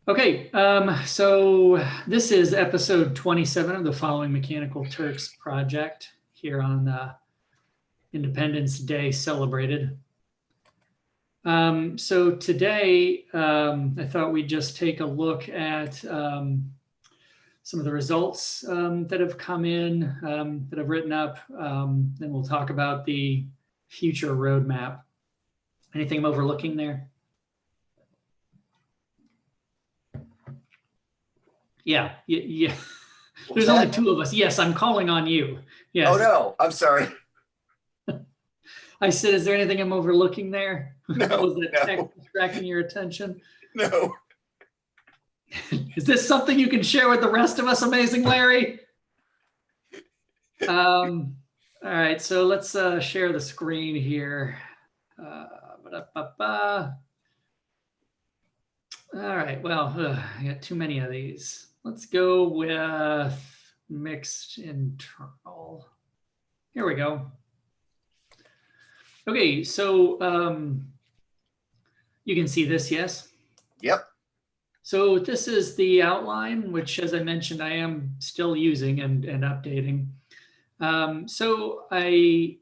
Okay, so this is episode 27 of the Following Mechanical Turks project here on Independence Day celebrated. So today, I thought we'd just take a look at some of the results that have come in, that I've written up. Then we'll talk about the future roadmap. Anything I'm overlooking there? Yeah, yeah. There's only two of us. Yes, I'm calling on you. Yes. Oh no, I'm sorry. I said, is there anything I'm overlooking there? No, Was that no, text distracting your attention? no. Is this something you can share with the rest of us, Amazing Larry? All right, so let's share the screen here. All right, well, I got too many of these. Let's go with mixed internal. Here we go. Okay, so you can see this, yes? Yep. So this is the outline, which, as I mentioned, I am still using and updating. So I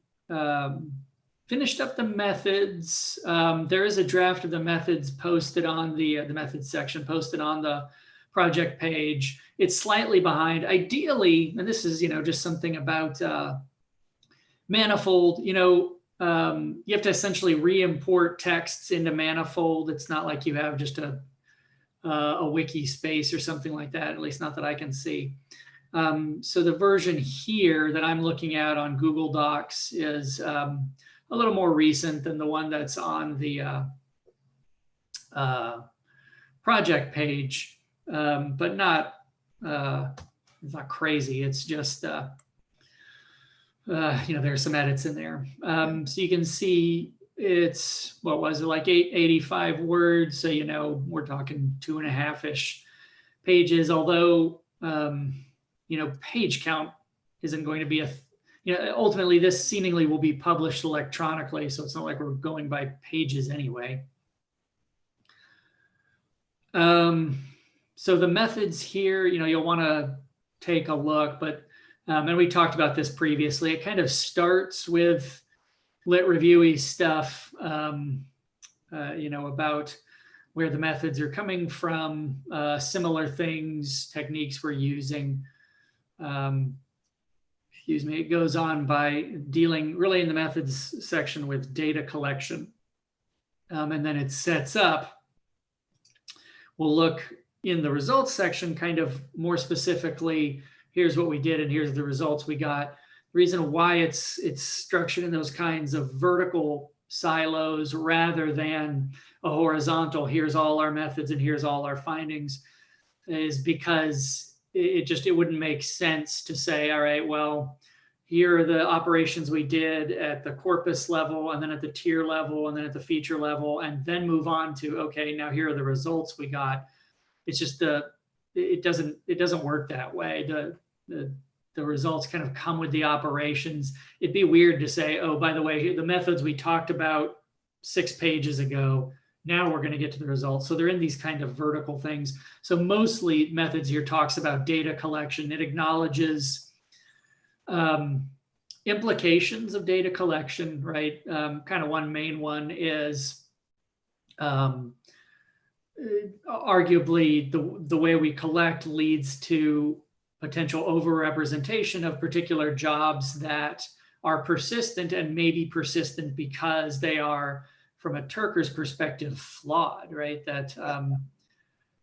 finished up the methods. There is a draft of the methods posted on the methods section, posted on the project page. It's slightly behind. Ideally, and this is, just something about Manifold, you have to essentially re-import texts into Manifold. It's not like you have just a wiki space or something like that, at least not that I can see. So the version here that I'm looking at on Google Docs is a little more recent than the one that's on the project page, but not it's not crazy. It's just there's some edits in there. So you can see it's, what was it, like 885 words. So, we're talking 2.5-ish pages, although, page count isn't going to be ultimately this seemingly will be published electronically. So it's not like we're going by pages anyway. So the methods here, you'll want to take a look, but and we talked about this previously. It kind of starts with lit reviewy stuff, about where the methods are coming from, similar things, techniques we're using. It goes on by dealing really in the methods section with data collection. And then it sets up. We'll look in the results section kind of more specifically. Here's what we did and here's the results we got. The reason why it's structured in those kinds of vertical silos rather than a horizontal, here's all our methods and here's all our findings, is because it wouldn't make sense to say, all right, well, here are the operations we did at the corpus level and then at the tier level and then at the feature level, and then move on to, okay, now here are the results we got. It's just it doesn't work that way. The results kind of come with the operations. It'd be weird to say, oh, by the way, the methods we talked about 6 pages ago, now we're going to get to the results. So they're in these kind of vertical things. So mostly methods here talks about data collection. It acknowledges implications of data collection, right? Kind of one main one is arguably the way we collect leads to potential overrepresentation of particular jobs that are persistent and may be persistent because they are, from a Turker's perspective, flawed, right? That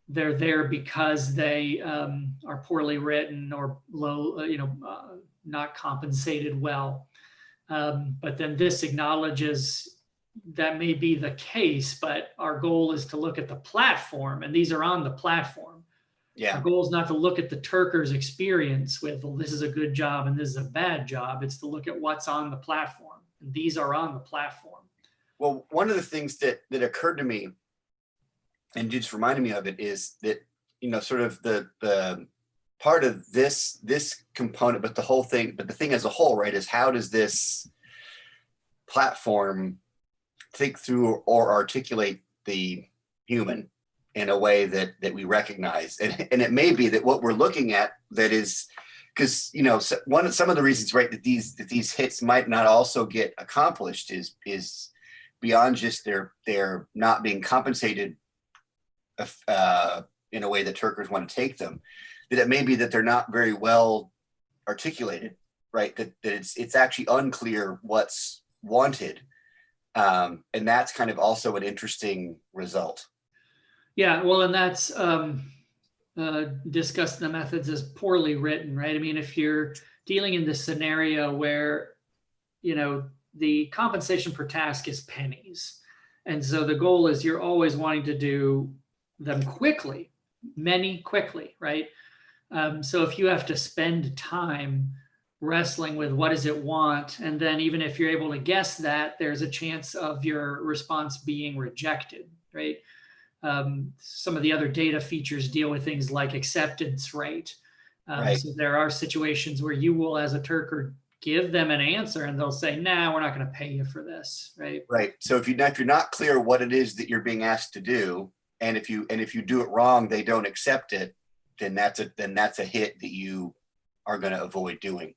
they're there because they are poorly written or low, not compensated well. But then this acknowledges that may be the case, but our goal is to look at the platform, and these are on the platform. Yeah. Our goal is not to look at the Turker's experience with, well, this is a good job and this is a bad job. It's to look at what's on the platform, and these are on the platform. Well, one of the things that occurred to me, and just reminded me of it, is that, sort of the part of this component, but the whole thing, but the thing as a whole, right, is how does this platform think through or articulate the human in a way that we recognize. And it may be that what we're looking at that is, because some of the reasons, right, that these hits might not also get accomplished is beyond just they're not being compensated in a way that Turkers want to take them, that it may be that they're not very well articulated, right? That it's actually unclear what's wanted. And that's kind of also an interesting result. Yeah, well, and that's discussed in the methods as poorly written, right? I mean, if you're dealing in this scenario where, the compensation per task is pennies. And so the goal is you're always wanting to do them quickly, many quickly, right? So if you have to spend time wrestling with what does it want, and then even if you're able to guess that, there's a chance of your response being rejected, right? Some of the other data features deal with things like acceptance rate. Right. So there are situations where you will, as a Turker, give them an answer and they'll say, nah, we're not going to pay you for this, right? Right. So if you're not clear what it is that you're being asked to do, and if you do it wrong, they don't accept it, then that's a hit that you are going to avoid doing.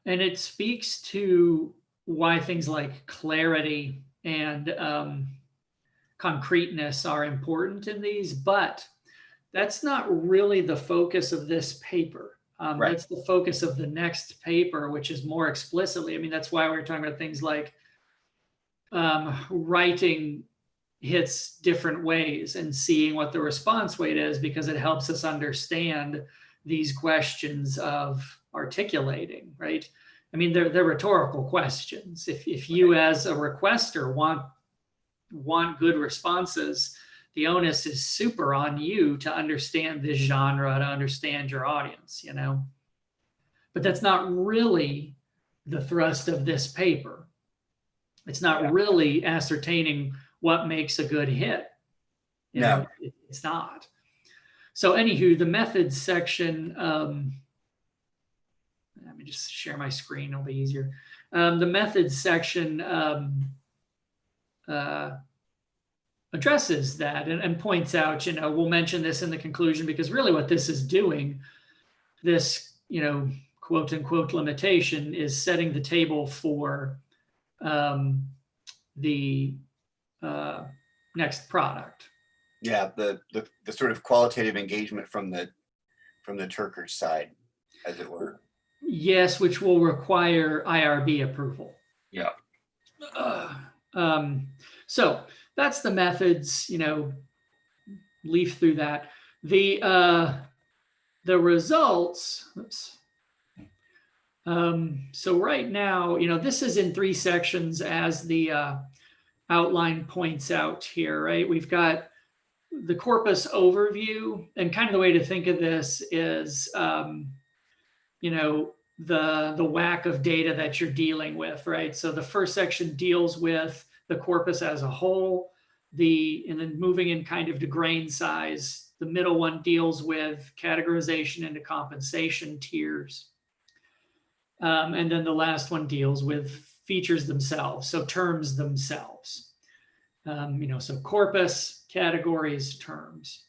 And it speaks to why things like clarity and concreteness are important in these, but that's not really the focus of this paper. Right. That's the focus of the next paper, which is more explicitly. I mean, that's why we're talking about things like writing hits different ways and seeing what the response weight is, because it helps us understand these questions of articulating, right? I mean, they're rhetorical questions. If you as a requester want good responses, the onus is super on you to understand this genre, to understand your audience, But that's not really the thrust of this paper. It's not really ascertaining what makes a good hit. No. It's not. So anywho, the methods section, let me just share my screen, it'll be easier. The methods section addresses that and points out, we'll mention this in the conclusion, because really what this is doing, this, quote unquote limitation, is setting the table for the next product. Yeah, the sort of qualitative engagement from the Turkers side, as it were. Yes, which will require IRB approval. Yeah. So that's the methods, leaf through that. The results, oops. So right now, this is in 3 sections, as the outline points out here, right? We've got the corpus overview, and kind of the way to think of this is, the whack of data that you're dealing with, right? So the first section deals with the corpus as a whole, and then moving in kind of to grain size. The middle one deals with categorization into compensation tiers. And then the last one deals with features themselves, so terms themselves. So corpus, categories, terms.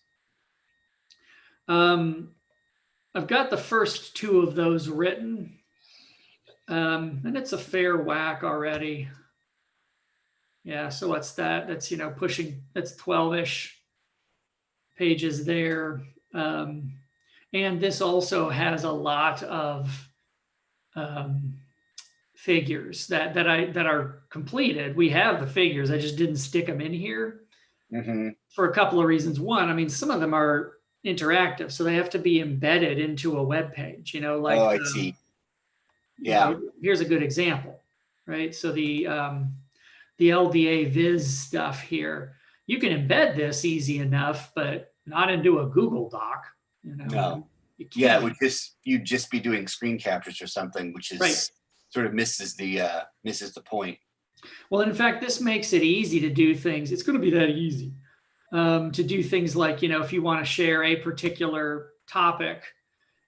I've got the first 2 of those written, and it's a fair whack already. Yeah, so what's that? That's, that's 12-ish pages there. And this also has a lot of figures that are completed. We have the figures, I just didn't stick them in here for a couple of reasons. One, I mean, some of them are interactive, so they have to be embedded into a web page, like I see. Yeah. Here's a good example, right? So the LDA viz stuff here, you can embed this easy enough, but not into a Google Doc. No. Yeah, you'd just be doing screen captures or something, which is right. Sort of misses the point. Well, in fact, this makes it easy to do things. It's going to be that easy to do things like, if you want to share a particular topic,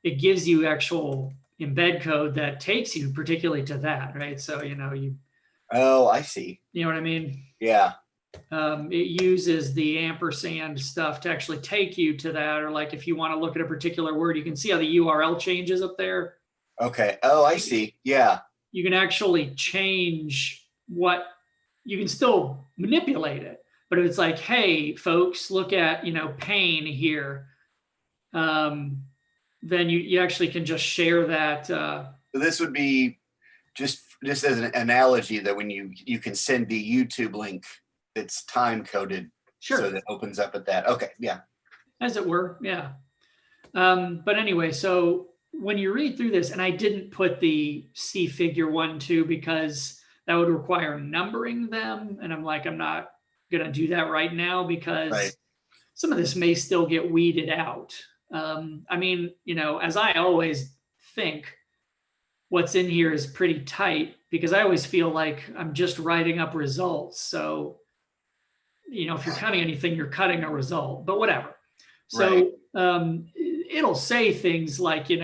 it gives you actual embed code that takes you particularly to that, right? So, Oh, I see. You know what I mean? Yeah. It uses the ampersand stuff to actually take you to that. Or like if you want to look at a particular word, you can see how the URL changes up there. Okay. Oh, I see. Yeah. You can actually change what you can still manipulate it. But if it's like, hey, folks, look at, pain here, then you actually can just share that. So this would be just as an analogy that when you can send the YouTube link that's time coded, Sure. so that opens up at that. Okay. Yeah. As it were. Yeah. But anyway, so when you read through this, and I didn't put the C figure 1, 2, because that would require numbering them. And I'm like, I'm not going to do that right now because Right. some of this may still get weeded out. I mean, as I always think, what's in here is pretty tight because I always feel like I'm just writing up results. So, if you're cutting anything, you're cutting a result, but whatever. So it'll say things like, as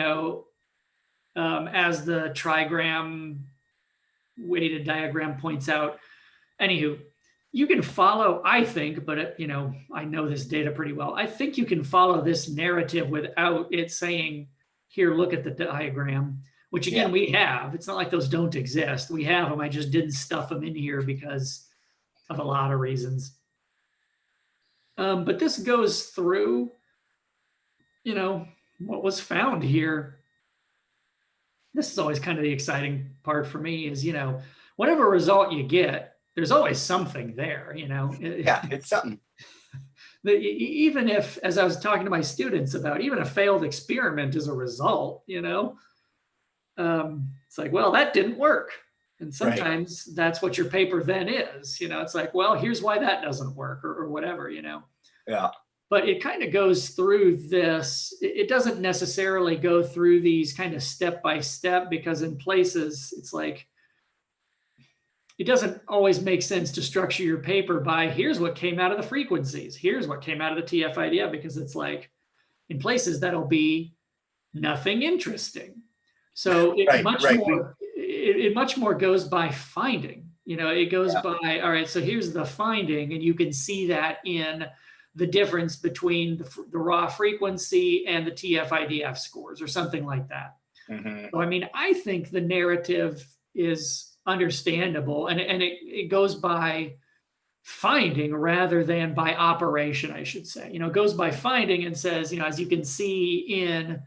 the trigram weighted diagram points out. Anywho, you can follow, I think, but I know this data pretty well. I think you can follow this narrative without it saying, here, look at the diagram, which again, we have. It's not like those don't exist. We have them. I just didn't stuff them in here because of a lot of reasons. But this goes through, what was found here. This is always kind of the exciting part for me is, whatever result you get, there's always something there, Yeah, it's something. Even if, as I was talking to my students about, even a failed experiment is a result, it's like, well, that didn't work. And sometimes that's what your paper then is, it's like, well, here's why that doesn't work or whatever, Yeah. But it kind of goes through this. It doesn't necessarily go through these kind of step by step because in places it's like, it doesn't always make sense to structure your paper by here's what came out of the frequencies. Here's what came out of the TF-IDF because it's like in places that'll be nothing interesting. So it much more goes by finding, it goes by, all right, so here's the finding and you can see that in the difference between the raw frequency and the TF-IDF scores or something like that. So, I mean, I think the narrative is understandable and it goes by finding rather than by operation, I should say. It goes by finding and says, as you can see in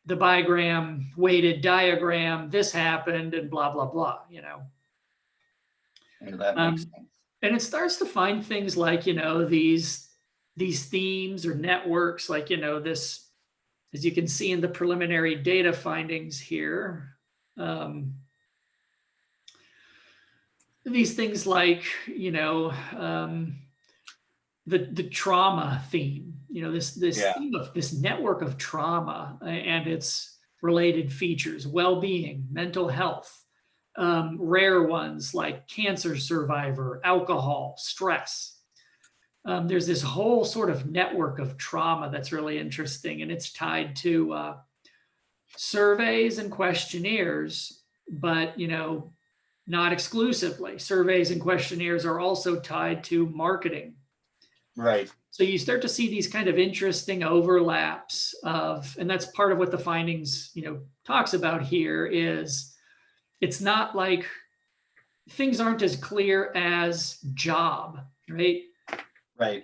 the bigram weighted diagram, this happened and blah, blah, blah, That makes sense. And it starts to find things like, these themes or networks, like, this, as you can see in the preliminary data findings here, these things like, the trauma theme, this theme of this network of trauma and its related features, well-being, mental health, rare ones like cancer survivor, alcohol, stress. There's this whole sort of network of trauma that's really interesting, and it's tied to surveys and questionnaires, but not exclusively. Surveys and questionnaires are also tied to marketing. Right. So you start to see these kind of interesting overlaps of, and that's part of what the findings, talks about here is it's not like things aren't as clear as job, right? Right.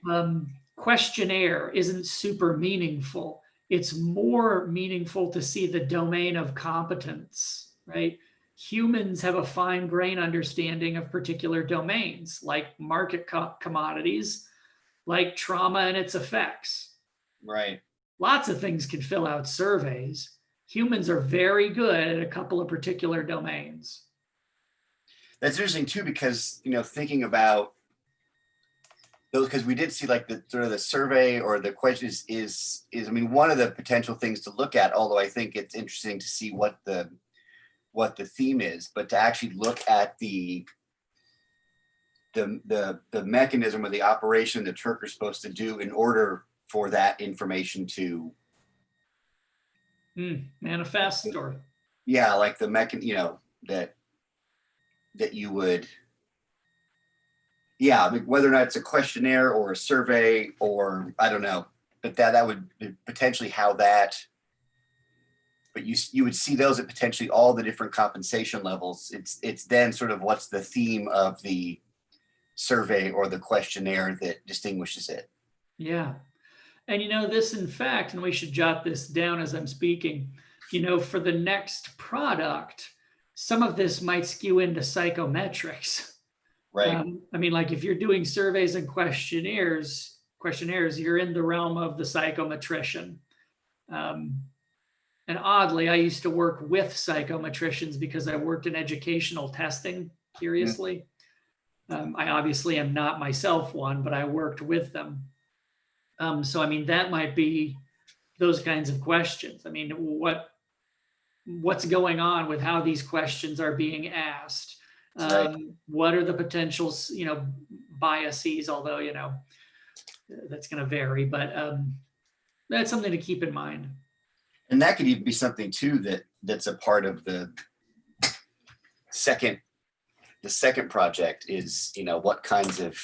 Questionnaire isn't super meaningful. It's more meaningful to see the domain of competence, right? Humans have a fine grain understanding of particular domains like market commodities, like trauma and its effects. Right. Lots of things can fill out surveys. Humans are very good at a couple of particular domains. That's interesting too, because, thinking about those, because we did see like the sort of the survey or the questions is, I mean, one of the potential things to look at, although I think it's interesting to see what the theme is, but to actually look at the mechanism or the operation that Turk are supposed to do in order for that information to manifest or like the that you would Yeah, I mean, whether or not it's a questionnaire or a survey or I don't know, but that would be potentially how that. But you would see those at potentially all the different compensation levels. It's then sort of what's the theme of the survey or the questionnaire that distinguishes it. Yeah. And this, in fact, and we should jot this down as I'm speaking, for the next product, some of this might skew into psychometrics. Right. I mean, like if you're doing surveys and questionnaires, you're in the realm of the psychometrician. And oddly, I used to work with psychometricians because I worked in educational testing, curiously. I obviously am not myself one, but I worked with them. So, I mean, that might be those kinds of questions. I mean, what's going on with how these questions are being asked? Right. What are the potentials, biases, although, that's going to vary, but that's something to keep in mind. And that could even be something too that's a part of the second project is, what kinds of,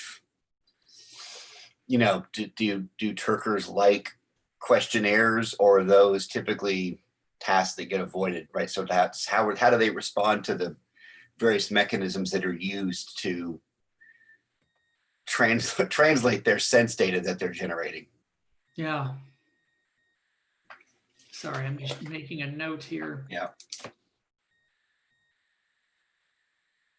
do Turkers like questionnaires, or are those typically tasks that get avoided, right? So that's how do they respond to the various mechanisms that are used to translate their sense data that they're generating? Yeah. Sorry, I'm just making a note here. Yeah.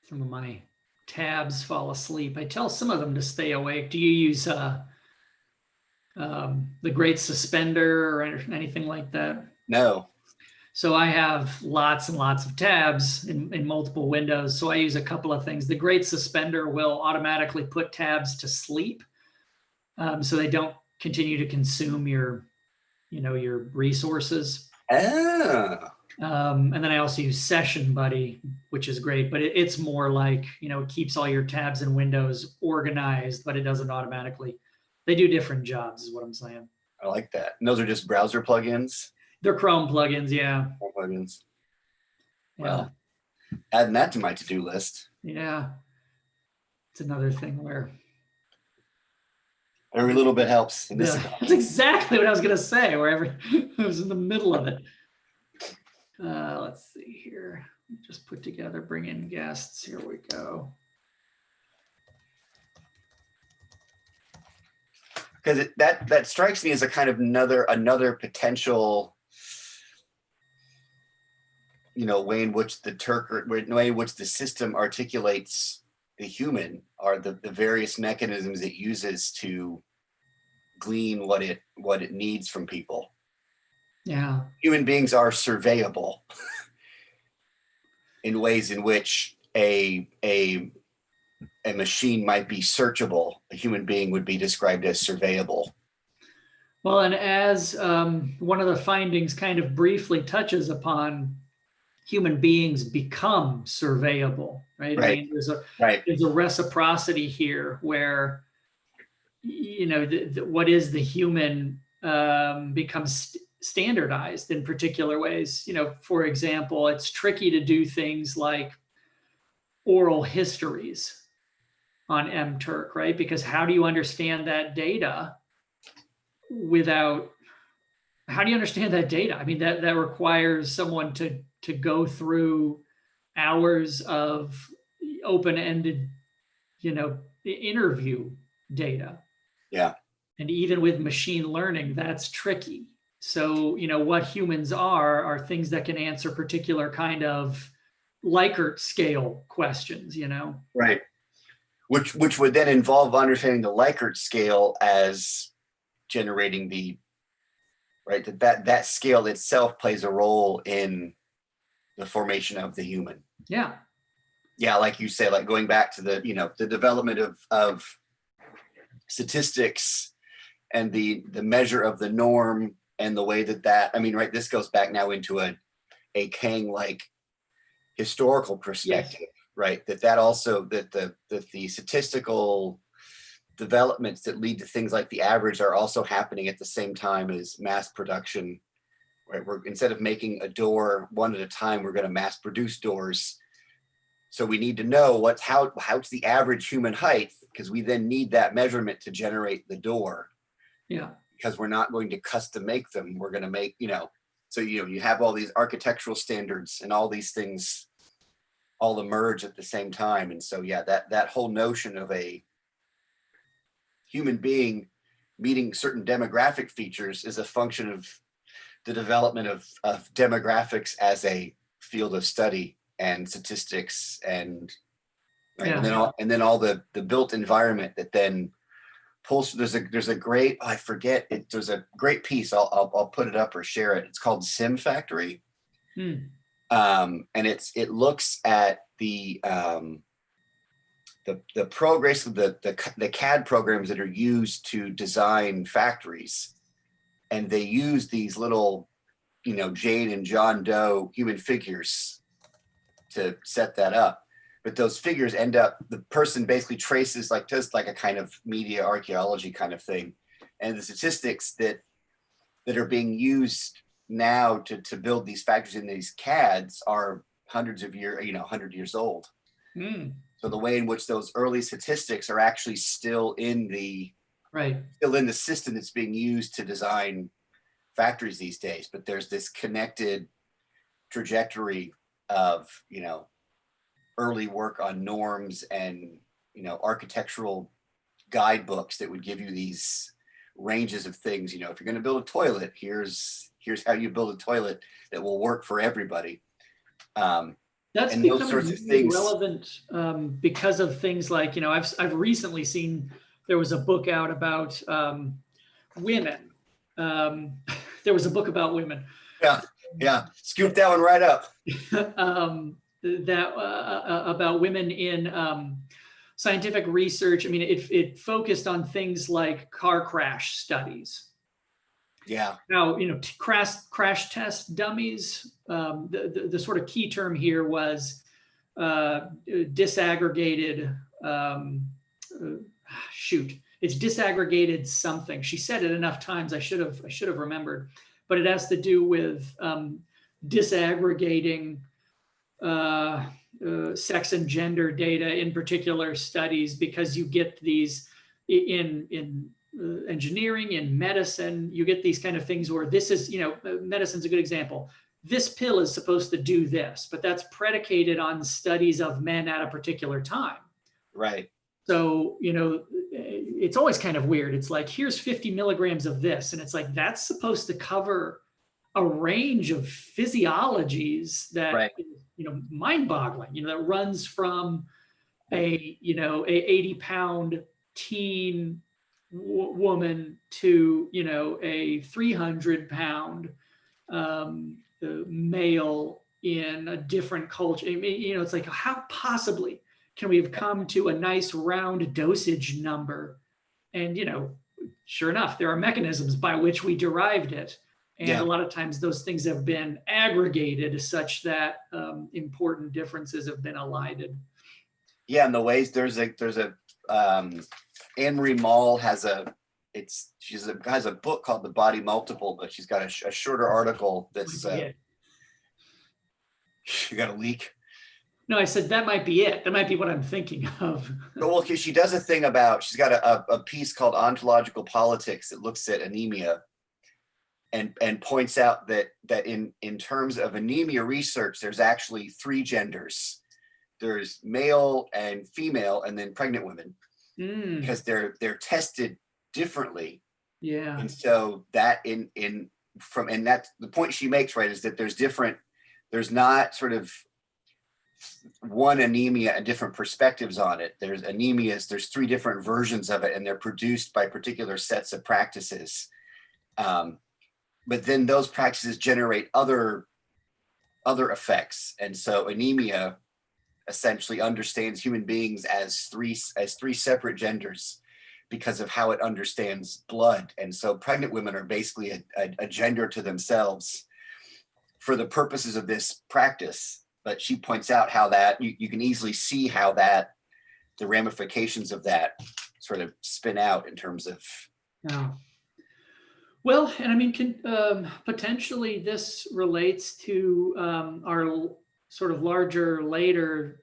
Some of my tabs fall asleep. I tell some of them to stay awake. Do you use the Great Suspender or anything like that? No. So I have lots and lots of tabs in multiple windows. So I use a couple of things. The Great Suspender will automatically put tabs to sleep, so they don't continue to consume your resources. Oh. And then I also use Session Buddy, which is great, but it's more like, it keeps all your tabs and windows organized, but it doesn't automatically. They do different jobs, is what I'm saying. I like that. And those are just browser plugins? They're Chrome plugins, yeah. Chrome plugins. Yeah. Well, adding that to my to-do list. Yeah. It's another thing where every little bit helps in this that's exactly what I was going to say, where I was in the middle of it. Let's see here. Just put together, bring in guests. Here we go. Because that strikes me as a kind of another potential, way in which way in which the system articulates the human are the various mechanisms it uses to glean what it needs from people. Yeah. Human beings are surveyable in ways in which a machine might be searchable. A human being would be described as surveyable. Well, and as one of the findings kind of briefly touches upon, human beings become surveyable, right? Right. I mean, there's a reciprocity here where, what is the human becomes standardized in particular ways. For example, it's tricky to do things like oral histories on mTurk, right? Because how do you understand that data how do you understand that data? I mean, that requires someone to go through hours of open-ended, interview data. Yeah. And even with machine learning, that's tricky. So, what humans are things that can answer particular kind of Likert scale questions, Right. Which would then involve understanding the Likert scale as generating that scale itself plays a role in the formation of the human. Yeah. Yeah, like you said, like going back to the development of statistics and the measure of the norm and the way that I mean, right, this goes back now into a Kang-like historical perspective. Yes. Right, that also that the statistical developments that lead to things like the average are also happening at the same time as mass production. Right, we're instead of making a door one at a time, we're going to mass produce doors So we need to know how's the average human height, because we then need that measurement to generate the door. Yeah. Because we're not going to custom make them. We're going to make, so you have all these architectural standards and all these things all emerge at the same time. And so, yeah, that whole notion of a human being meeting certain demographic features is a function of the development of demographics as a field of study and statistics and right. Yeah. And then all the built environment that then pulls. There's a great, I forget it. There's a great piece. I'll put it up or share it. It's called Sim Factory. And it looks at the progress of the CAD programs that are used to design factories, and they use these little, Jane and John Doe human figures to set that up. But those figures end up, the person basically traces just like a kind of media archaeology kind of thing. And the statistics that are being used now to build these factories in these CADs are hundreds of years, 100 years old. So the way in which those early statistics are actually still in the system that's being used to design factories these days. But there's this connected trajectory of, early work on norms and, architectural guidebooks that would give you these ranges of things. If you're going to build a toilet, here's how you build a toilet that will work for everybody. That's and becoming those sorts of things relevant because of things like, I've recently seen, there was a book out about women. There was a book about women. Yeah. Scoop that one right up. About women in scientific research. I mean, it focused on things like car crash studies. Yeah. Now, crash test dummies. The sort of key term here was disaggregated. It's disaggregated something. She said it enough times. I should have remembered, but it has to do with disaggregating sex and gender data in particular studies, because you get these in engineering, in medicine, you get these kind of things where this is, medicine's a good example. This pill is supposed to do this, but that's predicated on studies of men at a particular time. Right. So, it's always kind of weird. It's like, here's 50 milligrams of this. And it's like, that's supposed to cover a range of physiologies that, mind-boggling, that runs from a 80-pound teen woman to, a 300-pound male in a different culture. I mean, it's like, how possibly can we have come to a nice round dosage number? And, sure enough, there are mechanisms by which we derived it. And a lot of times those things have been aggregated such that important differences have been elided. Yeah, and the ways there's a Anne-Marie Moll has a book called The Body Multiple, but she's got a shorter article that's you got a leak. No, I said that might be it. That might be what I'm thinking of. Well, because she does a thing about, she's got a piece called Ontological Politics that looks at anemia and points out that in terms of anemia research, there's actually 3 genders. There's male and female, and then pregnant women, because they're tested differently. Yeah. And so that and that's the point she makes, right, is that there's not sort of one anemia and different perspectives on it. There's 3 different versions of it, and they're produced by particular sets of practices. But then those practices generate other effects. And so anemia essentially understands human beings as three separate genders because of how it understands blood. And so pregnant women are basically a gender to themselves for the purposes of this practice. But she points out how that you can easily see how that the ramifications of that sort of spin out in terms of. Yeah. Well, and I mean, potentially this relates to our sort of larger later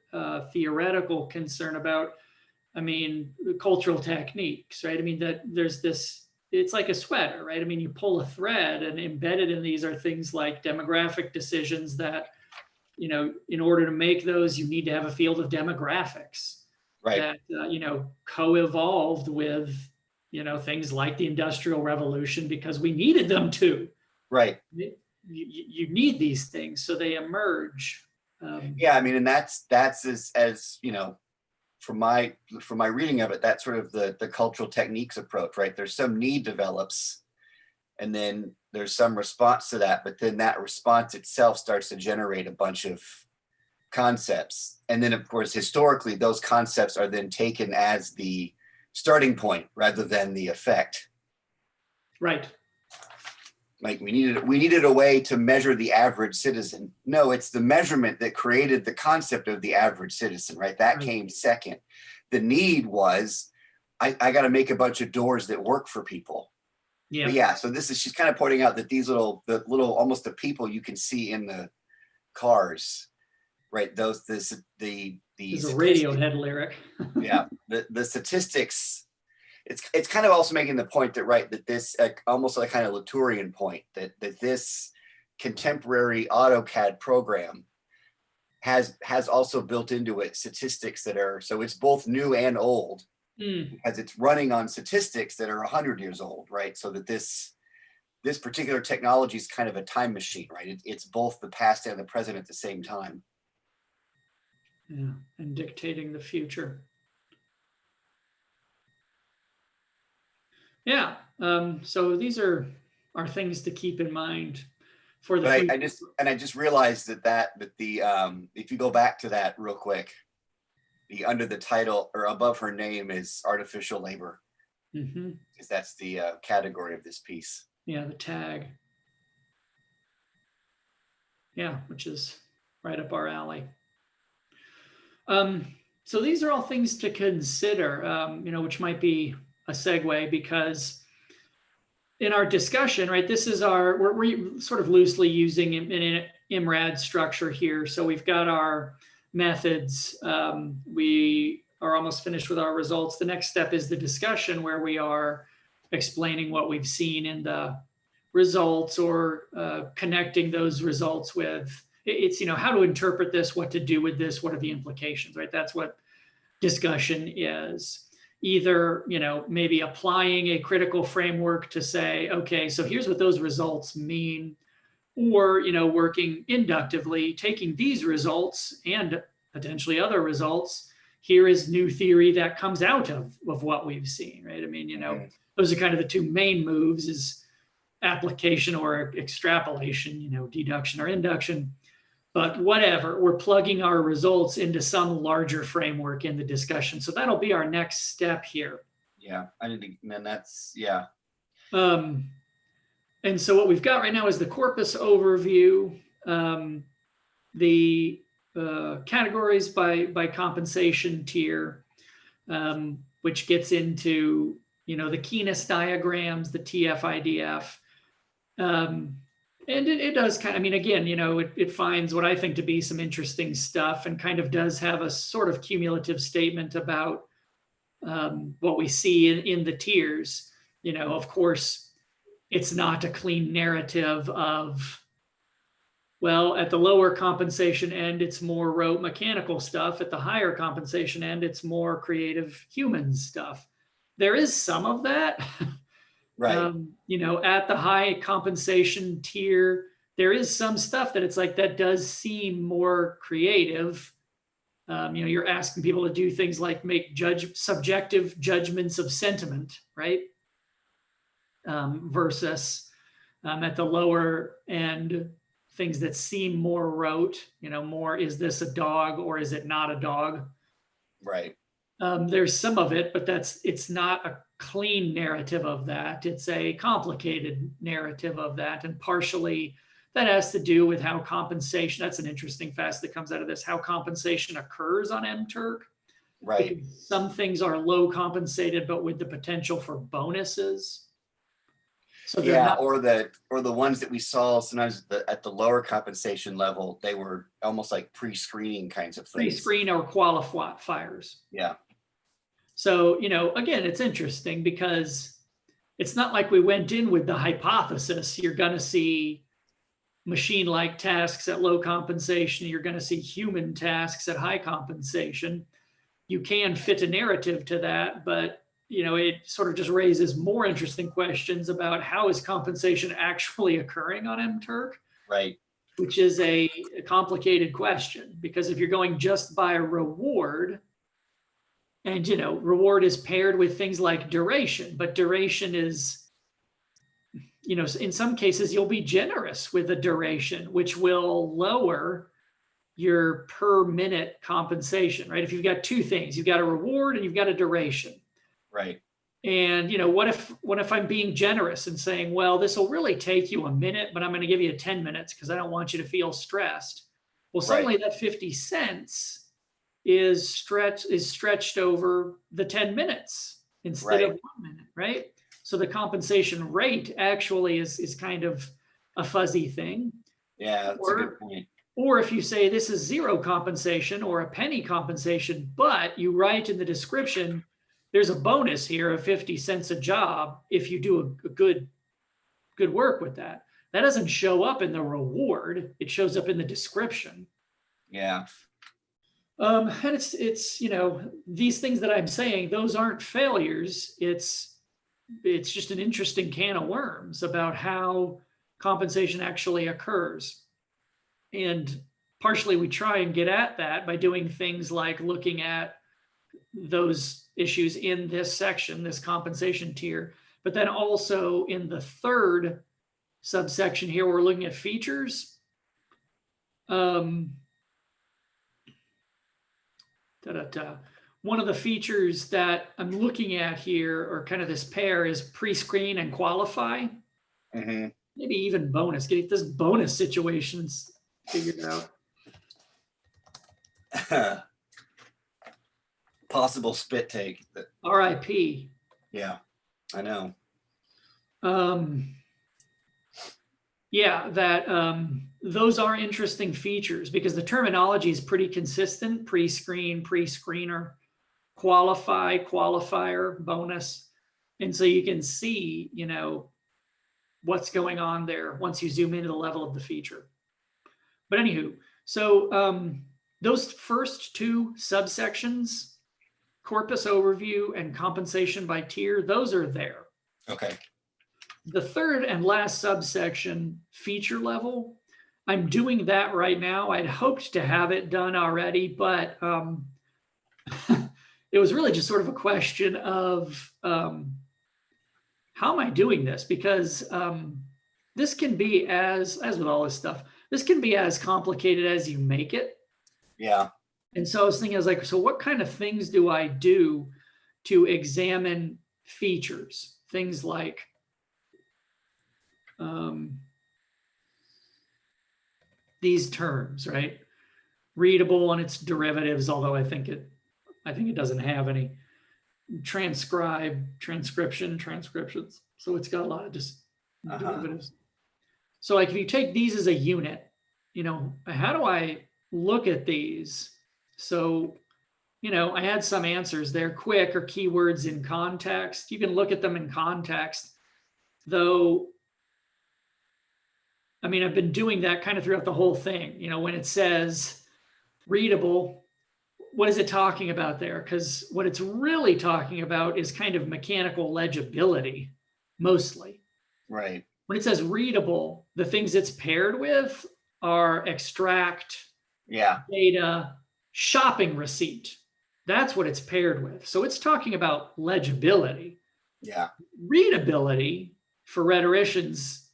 theoretical concern about, I mean, cultural techniques, right? I mean, that there's this, it's like a sweater, right? I mean, you pull a thread, and embedded in these are things like demographic decisions that, you know, in order to make those, you need to have a field of demographics Right. that, you know, co-evolved with, you know, things like the Industrial Revolution because we needed them to. Right. You need these things, so they emerge. Yeah. I mean, and that's as you know, from my reading of it, that's sort of the cultural techniques approach, right? There's some need develops, and then there's some response to that, but then that response itself starts to generate a bunch of concepts, and then of course historically those concepts are then taken as the starting point rather than the effect. Right. Like we needed a way to measure the average citizen. No, it's the measurement that created the concept of the average citizen, right? That Right. came second. The need was, I got to make a bunch of doors that work for people. Yeah. But yeah, so this is, she's kind of pointing out that these the little almost the people you can see in the cars, right? Those the There's a Radiohead lyric. yeah, the statistics. It's kind of also making the point that, right, that this almost like kind of Latourian point that this contemporary AutoCAD program has also built into it statistics that are, so it's both new and old because it's running on statistics that are 100 years old, right? So that this particular technology is kind of a time machine, right? It's both the past and the present at the same time. Yeah, and dictating the future. Yeah. So these are things to keep in mind for the But future. I just realized that the if you go back to that real quick, the under the title or above her name is artificial labor, because that's the category of this piece. Yeah, the tag. Yeah, which is right up our alley. So these are all things to consider, you know, which might be a segue because in our discussion, right, this is we're sort of loosely using an IMRAD structure here. So we've got our methods. We are almost finished with our results. The next step is the discussion where we are explaining what we've seen in the results or connecting those results with, it's, you know, how to interpret this, what to do with this, what are the implications, right? That's what discussion is. Either, you know, maybe applying a critical framework to say, okay, so here's what those results mean, or, you know, working inductively, taking these results and potentially other results. Here is new theory that comes out of what we've seen, right? I mean, you know, those are kind of the two main moves: is application or extrapolation, you know, deduction or induction. But whatever, we're plugging our results into some larger framework in the discussion. So that'll be our next step here. Yeah, I need to, and that's, yeah. And so what we've got right now is the corpus overview, the categories by compensation tier, which gets into, you know, the Keynes diagrams, the TF-IDF. And it does kind of, I mean, again, you know, it finds what I think to be some interesting stuff and kind of does have a sort of cumulative statement about what we see in the tiers. You know, of course, it's not a clean narrative of, well, at the lower compensation end, it's more rote mechanical stuff. At the higher compensation end, it's more creative human stuff. There is some of that. Right. You know, at the high compensation tier, there is some stuff that it's like that does seem more creative. You know, you're asking people to do things like make subjective judgments of sentiment, right? Versus at the lower end, things that seem more rote, you know, more, is this a dog or is it not a dog? Right. There's some of it, but it's not a clean narrative of that. It's a complicated narrative of that. And partially that has to do with how compensation, that's an interesting facet that comes out of this, how compensation occurs on MTurk. Right. Because some things are low compensated, but with the potential for bonuses. So they're Yeah, not or the ones that we saw sometimes at the lower compensation level, they were almost like pre-screening kinds of things. pre-screen or qualifiers. Yeah, So, again, it's interesting because it's not like we went in with the hypothesis you're going to see machine-like tasks at low compensation, you're going to see human tasks at high compensation. You can fit a narrative to that, but it sort of just raises more interesting questions about how is compensation actually occurring on MTurk, right. which is a complicated question, because if you're going just by reward, and reward is paired with things like duration, but duration is, in some cases you'll be generous with a duration, which will lower your per minute compensation, right? If you've got two things, you've got a reward and you've got a duration. Right. And what if I'm being generous and saying, well, this will really take you a minute, but I'm going to give you 10 minutes because I don't want you to feel stressed. Well, suddenly that 50 cents is stretched over the 10 minutes instead of 1 minute, right? So the compensation rate actually is kind of a fuzzy thing. Yeah, that's a good point. Or if you say this is zero compensation or a penny compensation, but you write in the description, there's a bonus here of 50 cents a job if you do a good work with that. That doesn't show up in the reward. It shows up in the description. Yeah. And it's these things that I'm saying, those aren't failures. It's just an interesting can of worms about how compensation actually occurs. And partially we try and get at that by doing things like looking at those issues in this section, this compensation tier, but then also in the third subsection here, we're looking at features. One of the features that I'm looking at here, or kind of this pair, is pre-screen and qualify. Mm-hmm. Maybe even bonus, getting this bonus situations figured out. Possible spit take. RIP. Yeah, I know. Yeah, that those are interesting features because the terminology is pretty consistent: pre-screen, pre-screener, qualify, qualifier, bonus. And so you can see, what's going on there once you zoom into the level of the feature. But anywho, so those first two subsections, corpus overview and compensation by tier, those are there. Okay. The third and last subsection, feature level, I'm doing that right now. I'd hoped to have it done already, but it was really just sort of a question of how am I doing this? Because this can be, as with all this stuff, this can be as complicated as you make it. Yeah. And so I was thinking, so what kind of things do I do to examine features? Things like these terms, right? Readable and its derivatives, although I think it doesn't have any. Transcribe, transcription, transcriptions. So it's got a lot of just derivatives. So like if you take these as a unit, how do I look at these? So, I had some answers there. Quick, or keywords in context. You can look at them in context, though. I mean, I've been doing that kind of throughout the whole thing. When it says readable, what is it talking about there? Because what it's really talking about is kind of mechanical legibility, mostly. Right. When it says readable, the things it's paired with are extract, data, shopping receipt. That's what it's paired with. So it's talking about legibility. Yeah. Readability for rhetoricians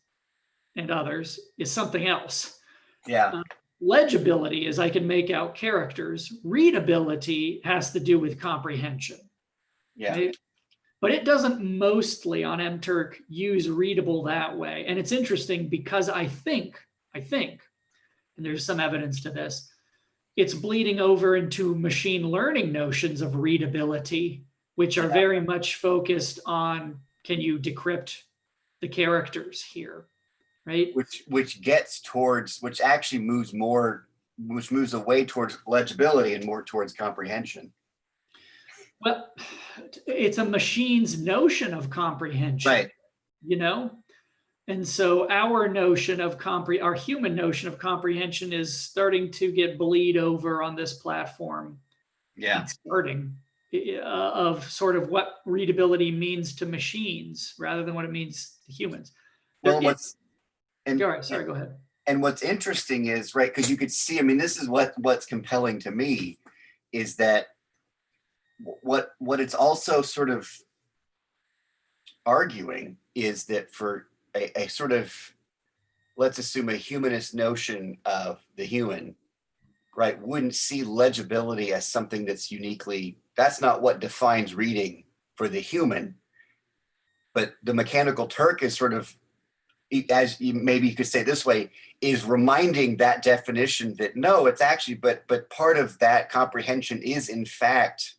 and others is something else. Yeah. Legibility is I can make out characters. Readability has to do with comprehension. Yeah. Right? But it doesn't mostly on MTurk use readable that way. And it's interesting because I think, and there's some evidence to this, it's bleeding over into machine learning notions of readability, which are very much focused on, can you decrypt the characters here, right? Which gets towards, which actually moves away towards legibility and more towards comprehension. Well, it's a machine's notion of comprehension, Right. you know? And so our notion of our human notion of comprehension is starting to get bleed over on this platform. Yeah. It's starting of sort of what readability means to machines rather than what it means to humans. Well, All right, sorry, go ahead. And what's interesting is, right, because you could see, I mean, this is what's compelling to me is that what it's also sort of arguing is that for a sort of, let's assume a humanist notion of the human, right, wouldn't see legibility as something that's not what defines reading for the human. But the Mechanical Turk is sort of, as maybe you could say this way, is reminding that definition that no, it's actually, but part of that comprehension is in fact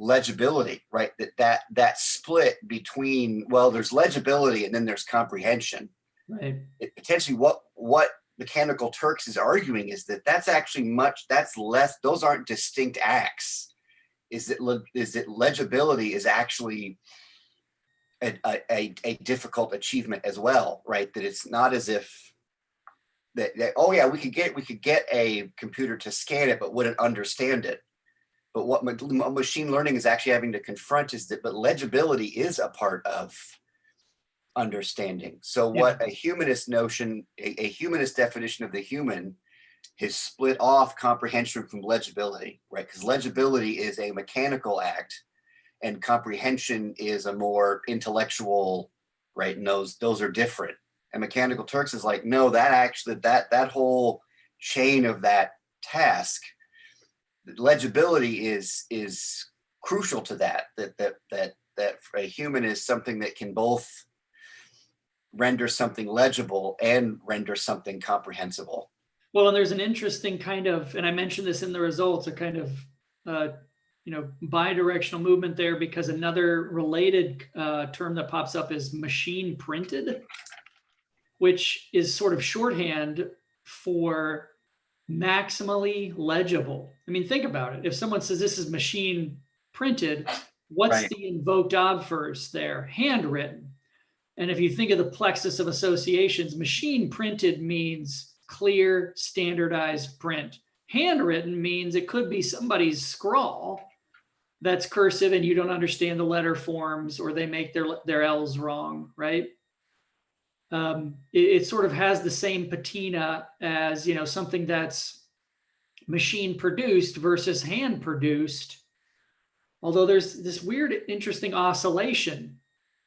legibility, right? That split between, well, there's legibility and then there's comprehension. Right. Potentially what Mechanical Turks is arguing is that's actually that's less, those aren't distinct acts. Is that legibility is actually a difficult achievement as well, right? That it's not as if that oh yeah, we could get a computer to scan it, but wouldn't understand it. But what machine learning is actually having to confront is that, but legibility is a part of understanding. So what a humanist notion, a humanist definition of the human has split off comprehension from legibility, right? Because legibility is a mechanical act and comprehension is a more intellectual, right? And those are different. And Mechanical Turks is like, no, that actually, that whole chain of that task, legibility is crucial to that a human is something that can both render something legible and render something comprehensible. Well, and there's an interesting kind of, and I mentioned this in the results, a kind of bidirectional movement there, because another related term that pops up is machine printed, which is sort of shorthand for maximally legible. I mean, think about it. If someone says this is machine printed, what's Right. the invoked obverse there? Handwritten. And if you think of the plexus of associations, machine printed means clear, standardized print. Handwritten means it could be somebody's scrawl that's cursive and you don't understand the letter forms, or they make their L's wrong, right? It sort of has the same patina as, something that's machine produced versus hand produced. Although there's this weird, interesting oscillation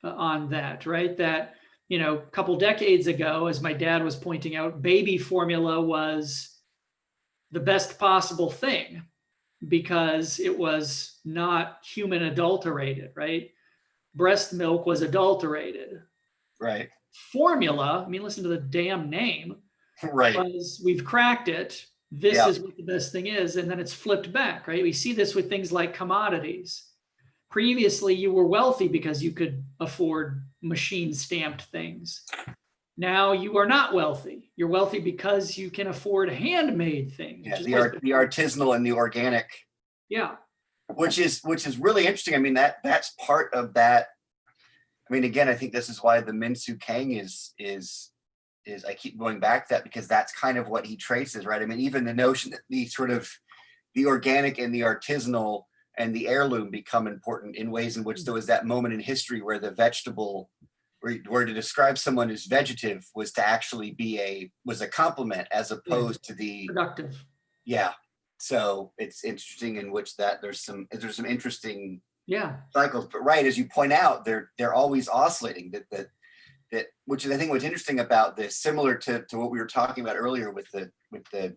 on that, right? That, a couple decades ago, as my dad was pointing out, baby formula was the best possible thing because it was not human adulterated, right? Breast milk was adulterated. Right. Formula, I mean, listen to the damn name. Right. Was we've cracked it. This is what the best thing is. And then it's flipped back, right? We see this with things like commodities. Previously, you were wealthy because you could afford machine stamped things. Now you are not wealthy. You're wealthy because you can afford handmade things. Yeah, the artisanal and the organic. Yeah. Which is really interesting. I mean, that's part of that. I mean, again, I think this is why the Minsu Kang is I keep going back to that because that's kind of what he traces, right? I mean, even the notion that the organic and the artisanal and the heirloom become important in ways in which there was that moment in history where the vegetable, where to describe someone as vegetative was to actually was a compliment as opposed to the productive. Yeah. So it's interesting in which that there's some interesting cycles, but right, as you point out, they're always oscillating. That which is, I think, what's interesting about this, similar to what we were talking about earlier with the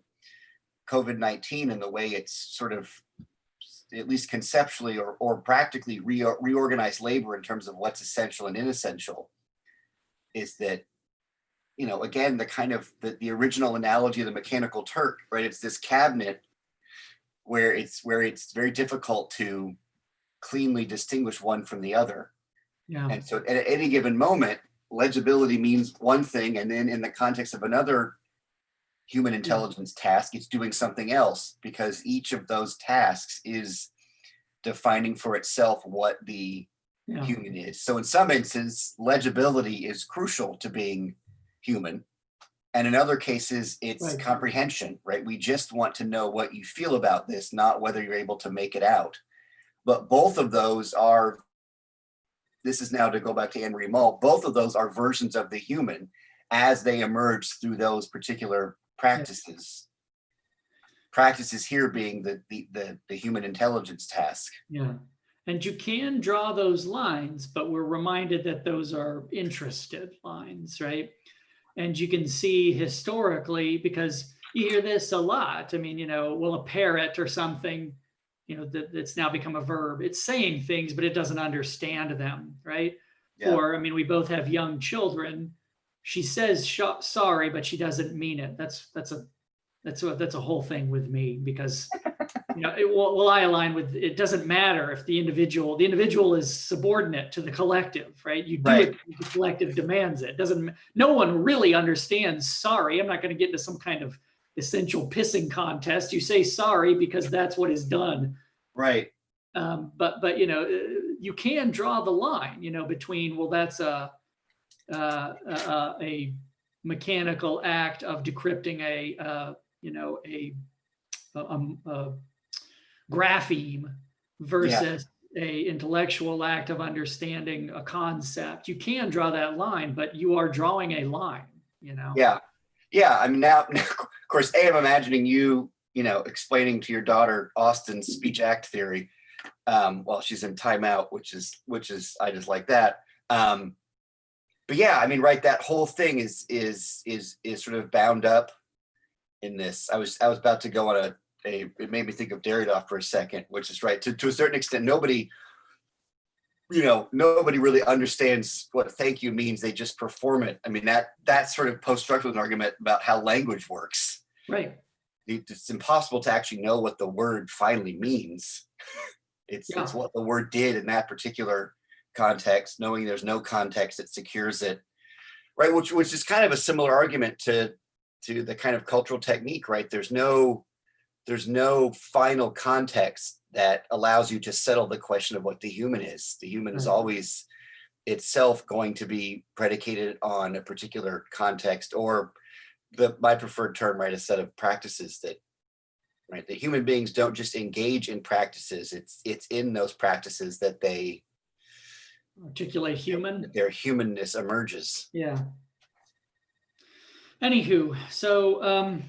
COVID-19 and the way it's sort of, at least conceptually or practically reorganized labor in terms of what's essential and inessential, is that, again, the kind of the original analogy of the Mechanical Turk, right? It's this cabinet where it's very difficult to cleanly distinguish one from the other. Yeah. And so at any given moment, legibility means one thing, and then in the context of another human intelligence task, it's doing something else, because each of those tasks is defining for itself what the human is. So in some instances, legibility is crucial to being human. And in other cases, it's comprehension, right? We just want to know what you feel about this, not whether you're able to make it out. But both of those are, this is now to go back to Anne-Marie Mull, both of those are versions of the human as they emerge through those particular practices. Practices here being the human intelligence task. Yeah. And you can draw those lines, but we're reminded that those are interested lines, right? And you can see historically, because you hear this a lot. I mean, well, a parrot or something, that's now become a verb. It's saying things, but it doesn't understand them, right? Yeah. Or, I mean, we both have young children. She says sorry, but she doesn't mean it. That's a whole thing with me, because I align with, it doesn't matter if the individual is subordinate to the collective, right? You do it because the collective demands it. No one really understands sorry. I'm not going to get into some kind of essential pissing contest. You say sorry because that's what is done. Right. But you can draw the line, between, well, that's a mechanical act of decrypting a grapheme versus a intellectual act of understanding a concept. You can draw that line, but you are drawing a line, Yeah. I mean, now, of course, I'm imagining you, explaining to your daughter Austin's speech act theory while she's in timeout, which is I just like that. But yeah, I mean, right, that whole thing is sort of bound up in this. I was about to go on it made me think of Derrida for a second, which is right. To a certain extent, nobody really understands what thank you means. They just perform it. I mean, that's sort of post-structuralist argument about how language works. Right. It's impossible to actually know what the word finally means. It's what the word did in that particular context, knowing there's no context that secures it. Right. Which is kind of a similar argument to the kind of cultural technique, right? There's no final context that allows you to settle the question of what the human is. The human is always itself going to be predicated on a particular context, or my preferred term, right, a set of practices that human beings don't just engage in practices. It's in those practices that they articulate their humanness emerges. Yeah. Anywho, so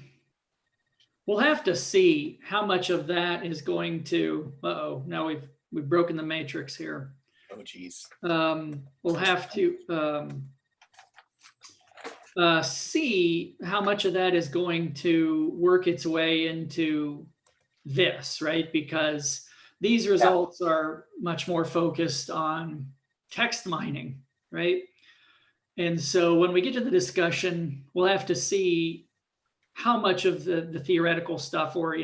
we'll have to see how much of that is going to. Now we've broken the matrix here. Oh, geez. We'll have to see how much of that is going to work its way into this, right? Because these results are much more focused on text mining, right? And so when we get to the discussion, we'll have to see how much of the theoretical stuff, or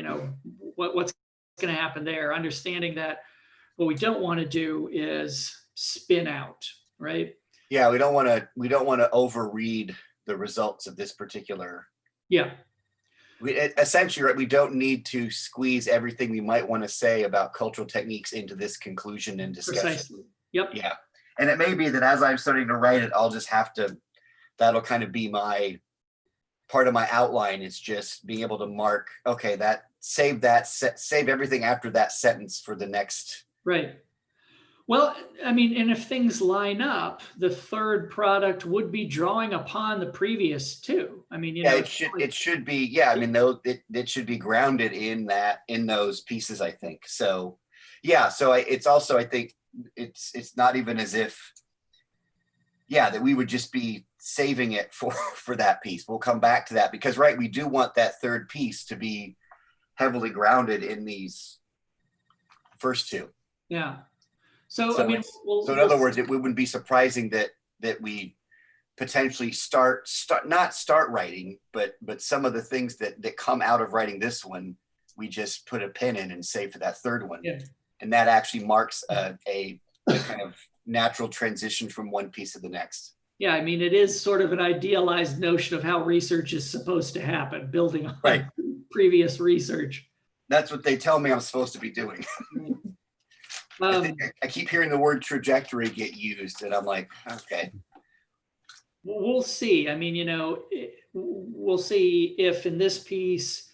what's going to happen there, understanding that what we don't want to do is spin out, right? Yeah, we don't want to overread the results of this particular. Yeah. Essentially, right, we don't need to squeeze everything we might want to say about cultural techniques into this conclusion and discussion. Precisely. Yep. Yeah. And it may be that as I'm starting to write it, I'll just have to, that'll kind of be my part of my outline, is just being able to mark, okay, save everything after that sentence for the next. Right. Well, I mean, and if things line up, the third product would be drawing upon the previous two. I mean, it should be, yeah. I mean, it should be grounded in those pieces, I think. So, yeah. So it's also, I think it's not even as if, that we would just be saving it for that piece. We'll come back to that, because, right, we do want that third piece to be heavily grounded in these first two. Yeah. So I mean, in other words, it wouldn't be surprising that we potentially not start writing, but some of the things that come out of writing this one, we just put a pin in and save for that third one. Yeah. And that actually marks a kind of natural transition from one piece to the next. Yeah, I mean, it is sort of an idealized notion of how research is supposed to happen, building on Right. previous research. That's what they tell me I'm supposed to be doing. Um, I keep hearing the word trajectory get used, and I'm like, okay. we'll see. I mean, we'll see if in this piece,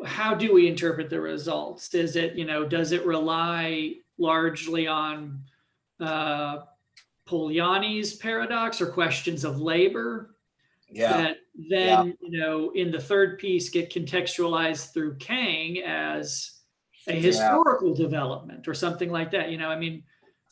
how do we interpret the results? Is it, does it rely largely on Polanyi's paradox or questions of labor Yeah. that then, in the third piece get contextualized through Kang as a historical development or something like that? I mean,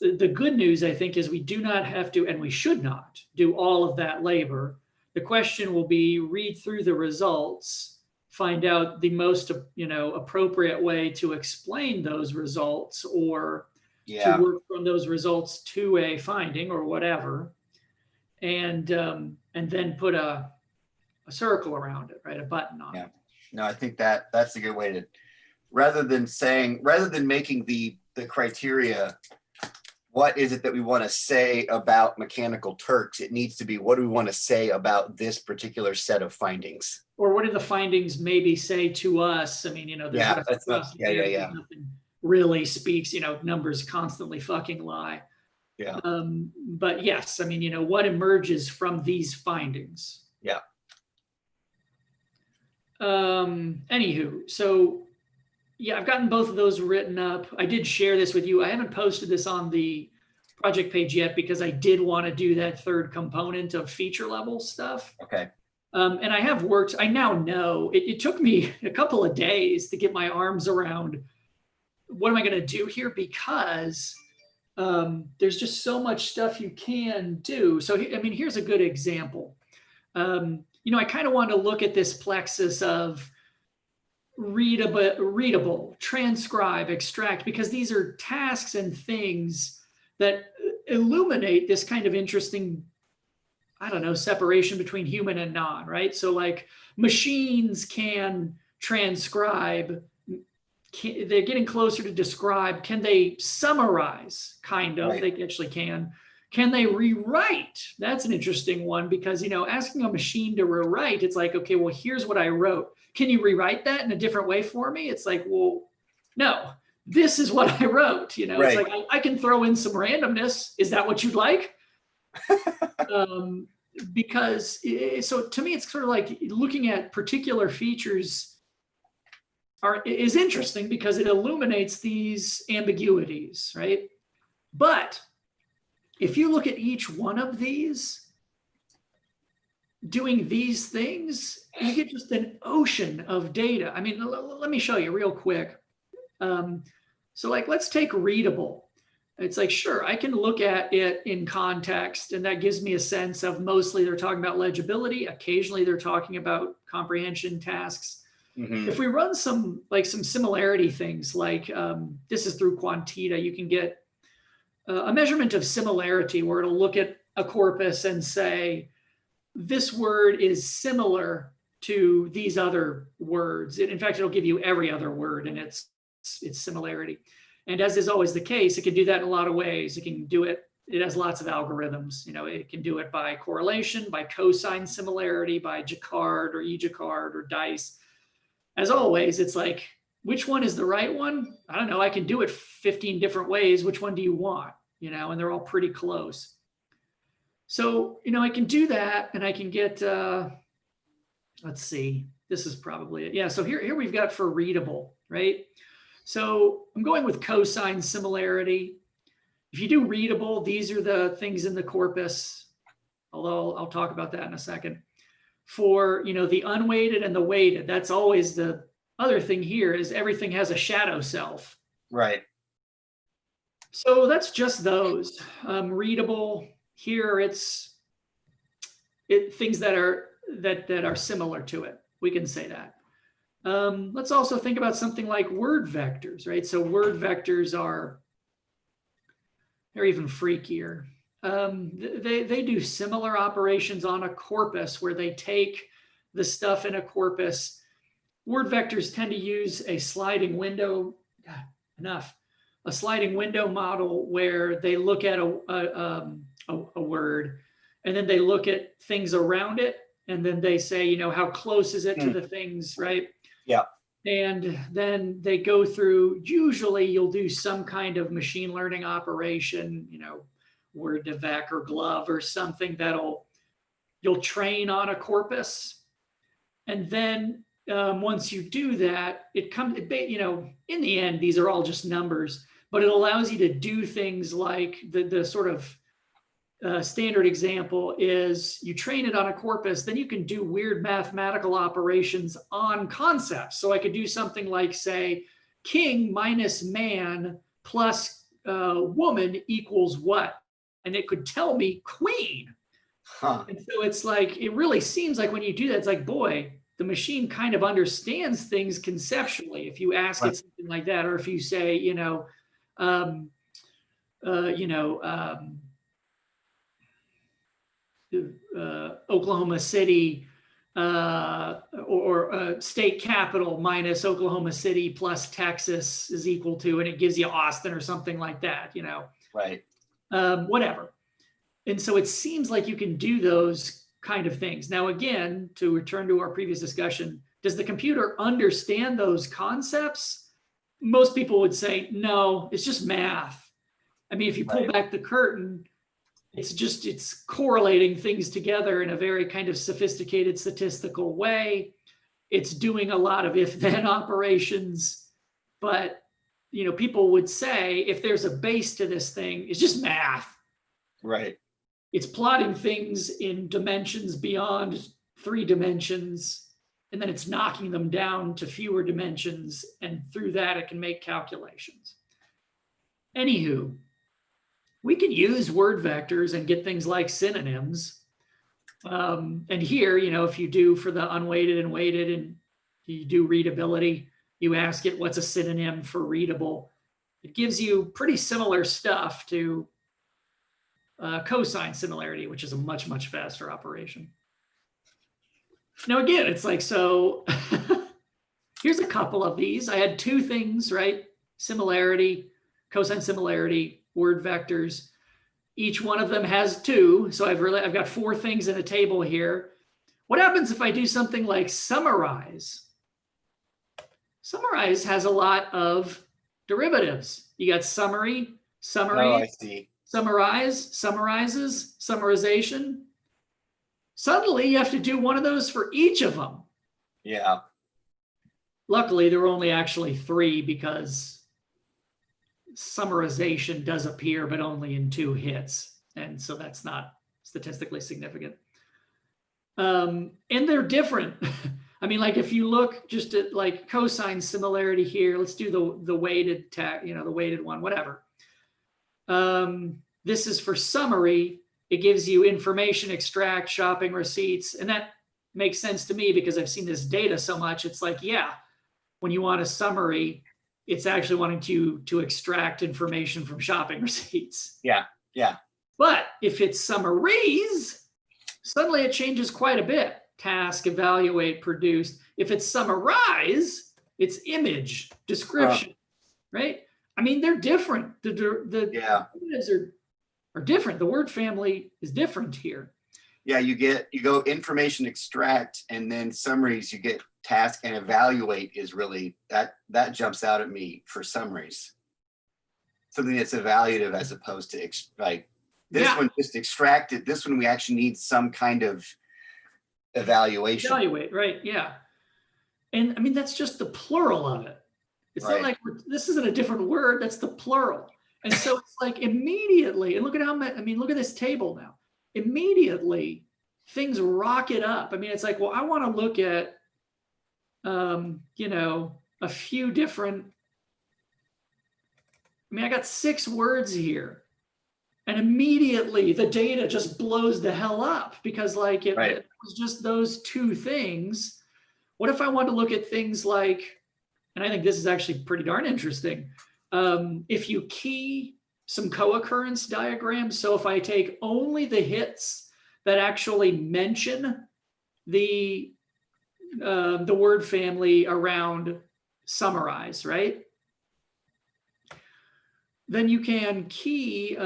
the good news, I think, is we do not have to, and we should not do all of that labor. The question will be read through the results, find out the most, appropriate way to explain those results or to work from those results to a finding or whatever, and then put a circle around it, right? A button on it. No, I think that's a good way to, rather than making the criteria, what is it that we want to say about mechanical Turks? It needs to be, what do we want to say about this particular set of findings? Or what do the findings maybe say to us? I mean, there's nothing really speaks, numbers constantly fucking lie. Yeah. But yes, I mean, what emerges from these findings? Yeah. Anywho, so yeah, I've gotten both of those written up. I did share this with you. I haven't posted this on the project page yet because I did want to do that third component of feature level stuff. Okay. And I have worked, I now know it took me a couple of days to get my arms around what am I going to do here, because there's just so much stuff you can do. So, I mean, here's a good example. I kind of want to look at this plexus of readable, transcribe, extract, because these are tasks and things that illuminate this kind of interesting, I don't know, separation between human and non, right? So like machines can transcribe, they're getting closer to describe. Can they summarize? Kind of, right. They actually can. Can they rewrite? That's an interesting one because, asking a machine to rewrite, it's like, okay, well, here's what I wrote. Can you rewrite that in a different way for me? It's like, well, no, this is what I wrote. Right. It's like, I can throw in some randomness. Is that what you'd like? Because, so to me, it's sort of like looking at particular features is interesting because it illuminates these ambiguities, right? But if you look at each one of these, doing these things, you get just an ocean of data. I mean, let me show you real quick. So like, let's take readable. It's like, sure, I can look at it in context, and that gives me a sense of mostly they're talking about legibility. Occasionally they're talking about comprehension tasks. Mm-hmm. If we run some similarity things, like this is through Quantita, you can get a measurement of similarity where it'll look at a corpus and say, this word is similar to these other words. In fact, it'll give you every other word and its similarity. And as is always the case, it can do that in a lot of ways. It can do it. It has lots of algorithms. It can do it by correlation, by cosine similarity, by Jacquard or E-Jacquard or dice. As always, it's like, which one is the right one? I don't know. I can do it 15 different ways. Which one do you want? And they're all pretty close. So, I can do that, and I can get, let's see, this is probably it. Yeah, so here we've got for readable, right? So I'm going with cosine similarity. If you do readable, these are the things in the corpus, although I'll talk about that in a second. For, the unweighted and the weighted, that's always the other thing here is everything has a shadow self. Right. So that's just those. Readable, here it's things that are similar to it. We can say that. Let's also think about something like word vectors, right? So word vectors they're even freakier. They do similar operations on a corpus where they take the stuff in a corpus. Word vectors tend to use a sliding window, a sliding window model where they look at a word and then they look at things around it, and then they say, you know, how close is it to the things, right? Yeah. And then they go through, usually you'll do some kind of machine learning operation, you know, word to vec or glove or something you'll train on a corpus. And then once you do that, you know, in the end, these are all just numbers, but it allows you to do things like the sort of standard example is you train it on a corpus, then you can do weird mathematical operations on concepts. So I could do something like, say, king minus man plus woman equals what? And it could tell me queen. Huh. And so it's like, it really seems like when you do that, it's like, boy, the machine kind of understands things conceptually. If you ask it something like that, or if you say, you know, Oklahoma City or state capital minus Oklahoma City plus Texas is equal to, and it gives you Austin or something like that, you know, Right. Whatever. And so it seems like you can do those kind of things. Now, again, to return to our previous discussion, does the computer understand those concepts? Most people would say, no, it's just math. I mean, if you pull back the curtain, it's correlating things together in a very kind of sophisticated statistical way. It's doing a lot of if-then operations, but you know, people would say if there's a base to this thing, it's just math. Right. It's plotting things in dimensions beyond 3 dimensions, and then it's knocking them down to fewer dimensions, and through that it can make calculations. Anywho, we can use word vectors and get things like synonyms. And here, you know, if you do for the unweighted and weighted and you do readability, you ask it what's a synonym for readable. It gives you pretty similar stuff to cosine similarity, which is a much, much faster operation. Now, again, it's like, so here's a couple of these. I had 2 things, right? Similarity, cosine similarity, word vectors. Each one of them has 2. So I've got 4 things in a table here. What happens if I do something like summarize? Summarize has a lot of derivatives. You got summary, Oh, I see. summarize, summarizes, summarization. Suddenly you have to do one of those for each of them. Yeah. Luckily, there were only actually 3 because summarization does appear, but only in 2 hits. And so that's not statistically significant. And they're different. I mean, like if you look just at like cosine similarity here, let's do the weighted tag, you know, the weighted one, whatever. This is for summary. It gives you information, extract, shopping receipts. And that makes sense to me because I've seen this data so much. It's like, yeah, when you want a summary, it's actually wanting to extract information from shopping receipts. Yeah. Yeah. But if it's summaries, suddenly it changes quite a bit. Task, evaluate, produce. If it's summarize, it's image, description, right? I mean, they're different. The derivatives are different. The word family is different here. Yeah, you go information extract, and then summaries, you get task, and evaluate is really that jumps out at me for summaries. Something that's evaluative as opposed to like this one just extracted. This one we actually need some kind of evaluation. Evaluate, right? Yeah. And I mean, that's just the plural of it. It's not like this isn't a different word. That's the plural. And so it's like immediately, and look at how many, I mean, look at this table now. Immediately things rocket up. I mean, it's like, well, I want to look at, you know, a few different, I mean, I got 6 words here. And immediately the data just blows the hell up because like it was just those 2 things. What if I want to look at things like, and I think this is actually pretty darn interesting. If you key some co-occurrence diagrams, so if I take only the hits that actually mention the word family around summarize, right? Then you can key,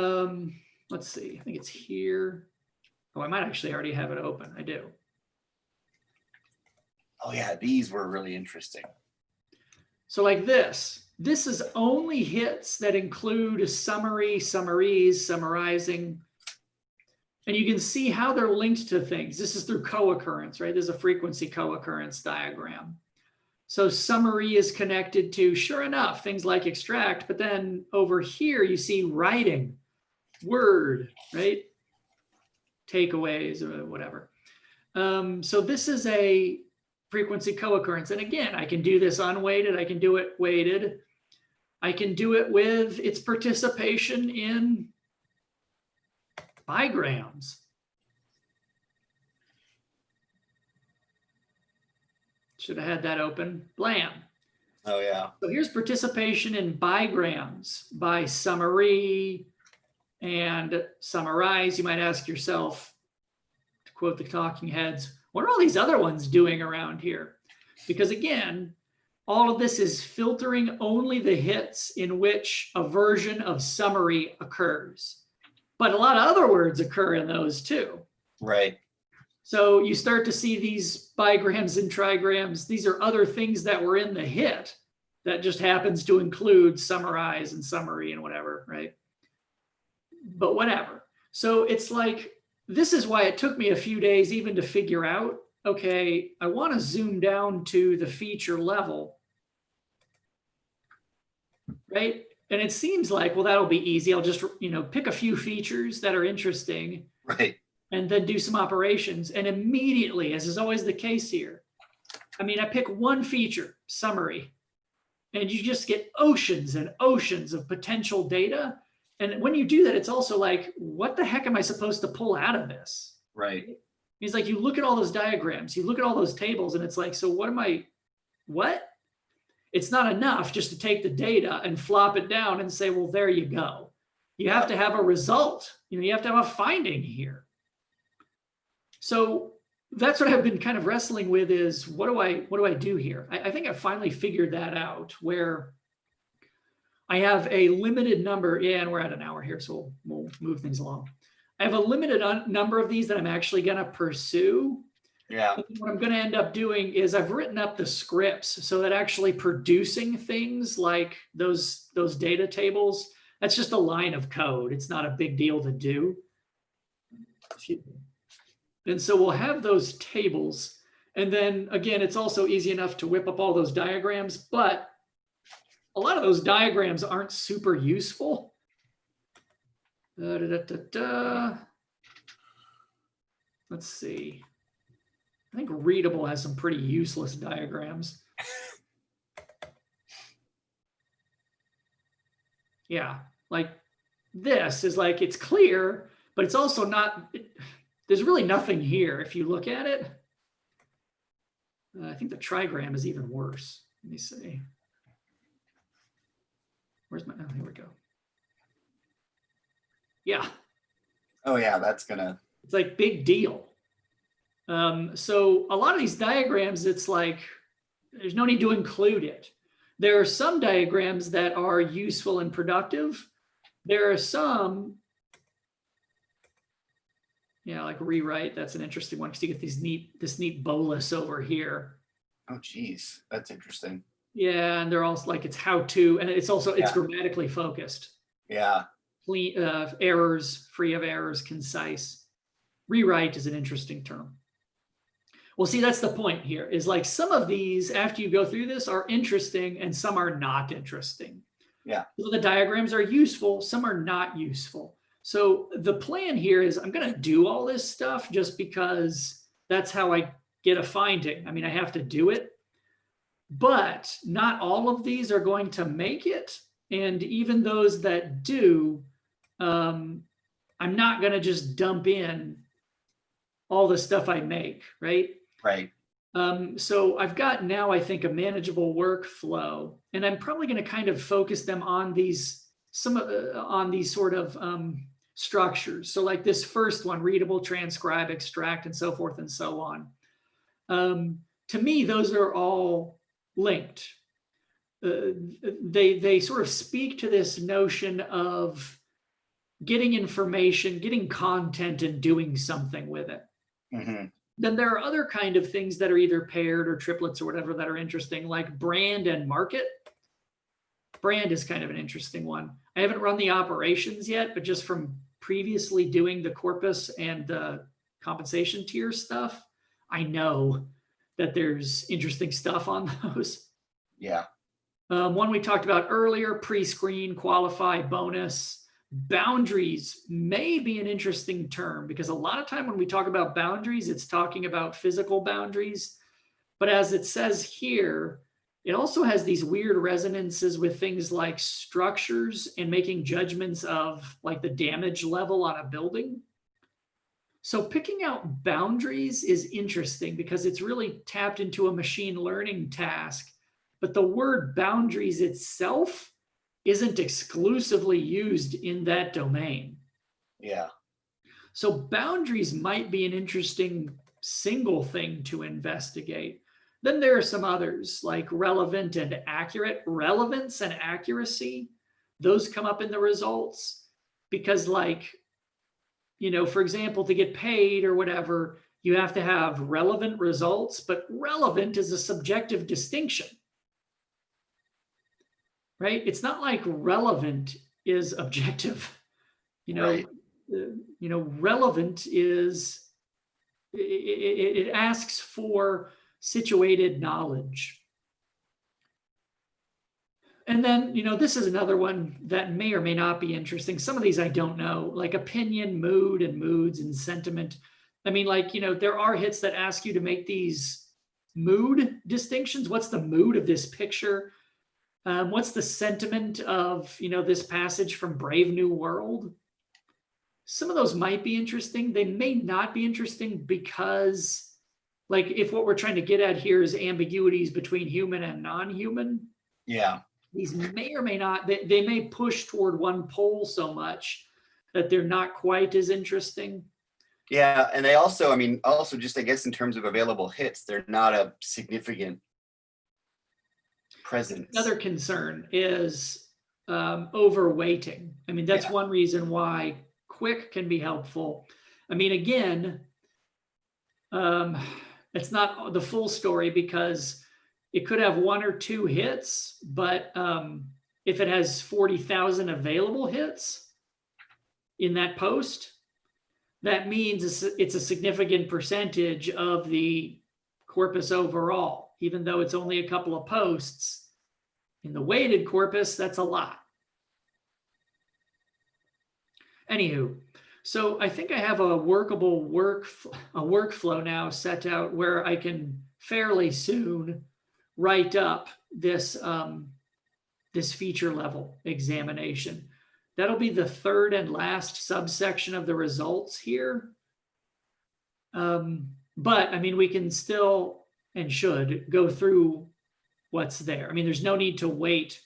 let's see, I think it's here. Oh, I might actually already have it open. I do. Oh yeah, these were really interesting. So like this is only hits that include a summary, summaries, summarizing. And you can see how they're linked to things. This is through co-occurrence, right? There's a frequency co-occurrence diagram. So summary is connected to, sure enough, things like extract, but then over here you see writing, word, right? Takeaways or whatever. So this is a frequency co-occurrence. And again, I can do this unweighted. I can do it weighted. I can do it with its participation in bigrams. Should have had that open. Blam. Oh yeah. So here's participation in bigrams by summary and summarize. You might ask yourself, to quote the talking heads, what are all these other ones doing around here? Because again, all of this is filtering only the hits in which a version of summary occurs. But a lot of other words occur in those too. Right. So you start to see these bigrams and trigrams. These are other things that were in the hit that just happens to include summarize and summary and whatever, right? But whatever. So it's like, this is why it took me a few days even to figure out, okay, I want to zoom down to the feature level, right? And it seems like, well, that'll be easy. I'll just, pick a few features that are interesting. Right. And then do some operations. And immediately, as is always the case here, I pick one feature, summary, and you just get oceans and oceans of potential data. And when you do that, it's also like, what the heck am I supposed to pull out of this? Right. It's like, you look at all those diagrams, you look at all those tables, and it's like, so what? It's not enough just to take the data and flop it down and say, well, there you go. You have to have a result. You have to have a finding here. So that's what I've been kind of wrestling with is, what do I do here? I think I finally figured that out, where I have a limited number, and we're at an hour here, so we'll move things along. I have a limited number of these that I'm actually going to pursue. Yeah. What I'm going to end up doing is I've written up the scripts so that actually producing things like those data tables, that's just a line of code. It's not a big deal to do. Excuse me. And so we'll have those tables. And then again, it's also easy enough to whip up all those diagrams, but a lot of those diagrams aren't super useful. Let's see. I think Readable has some pretty useless diagrams. Yeah, like this is like, it's clear, but it's also not, there's really nothing here if you look at it. I think the trigram is even worse. Let me see. Where's my, oh, here we go. Yeah. Oh yeah, that's gonna. It's like big deal. So a lot of these diagrams, it's like, there's no need to include it. There are some diagrams that are useful and productive. There are some, like rewrite. That's an interesting one because you get this neat bolus over here. Oh, geez, that's interesting. Yeah, and they're also like, it's how to, and it's also, it's grammatically focused. Yeah. Clean, errors, free of errors, concise. Rewrite is an interesting term. Well, see, that's the point here, is like some of these, after you go through this, are interesting and some are not interesting. Yeah. So the diagrams are useful, some are not useful. So the plan here is I'm going to do all this stuff just because that's how I get a finding. I have to do it, but not all of these are going to make it. And even those that do, I'm not going to just dump in all the stuff I make, right? Right. So I've got now, I think, a manageable workflow, and I'm probably going to kind of focus them on these sort of structures. So like this first one, readable, transcribe, extract, and so forth and so on. To me, those are all linked. They sort of speak to this notion of getting information, getting content, and doing something with it. Mhm. Then there are other kind of things that are either paired or triplets or whatever that are interesting, like brand and market. Brand is kind of an interesting one. I haven't run the operations yet, but just from previously doing the corpus and the compensation tier stuff, I know that there's interesting stuff on those. Yeah. One we talked about earlier, pre-screen, qualify, bonus. Boundaries may be an interesting term because a lot of time when we talk about boundaries, it's talking about physical boundaries. But as it says here, it also has these weird resonances with things like structures and making judgments of like the damage level on a building. So picking out boundaries is interesting because it's really tapped into a machine learning task. But the word boundaries itself isn't exclusively used in that domain. Yeah. So boundaries might be an interesting single thing to investigate. Then there are some others like relevant and accurate. Relevance and accuracy, those come up in the results because, like, for example, to get paid or whatever, you have to have relevant results, but relevant is a subjective distinction, right? It's not like relevant is objective. Right. Relevant is it asks for situated knowledge. And then, this is another one that may or may not be interesting. Some of these I don't know, like opinion, mood, and moods and sentiment. I mean, like, there are hits that ask you to make these mood distinctions. What's the mood of this picture? What's the sentiment of, this passage from Brave New World? Some of those might be interesting. They may not be interesting because, like, if what we're trying to get at here is ambiguities between human and non-human, Yeah. these may or may not, they may push toward one pole so much that they're not quite as interesting. Yeah. And they also, also just, I guess, in terms of available hits, they're not a significant presence. Another concern is overweighting. I mean, that's one reason why quick can be helpful. I mean, again, it's not the full story because it could have one or two hits, but if it has 40,000 available hits in that post, that means it's a significant percentage of the corpus overall, even though it's only a couple of posts. In the weighted corpus, that's a lot. Anywho, so I think I have a workable workflow now set out where I can fairly soon write up this this feature level examination. That'll be the third and last subsection of the results here. But I mean, we can still and should go through what's there. I mean, there's no need to wait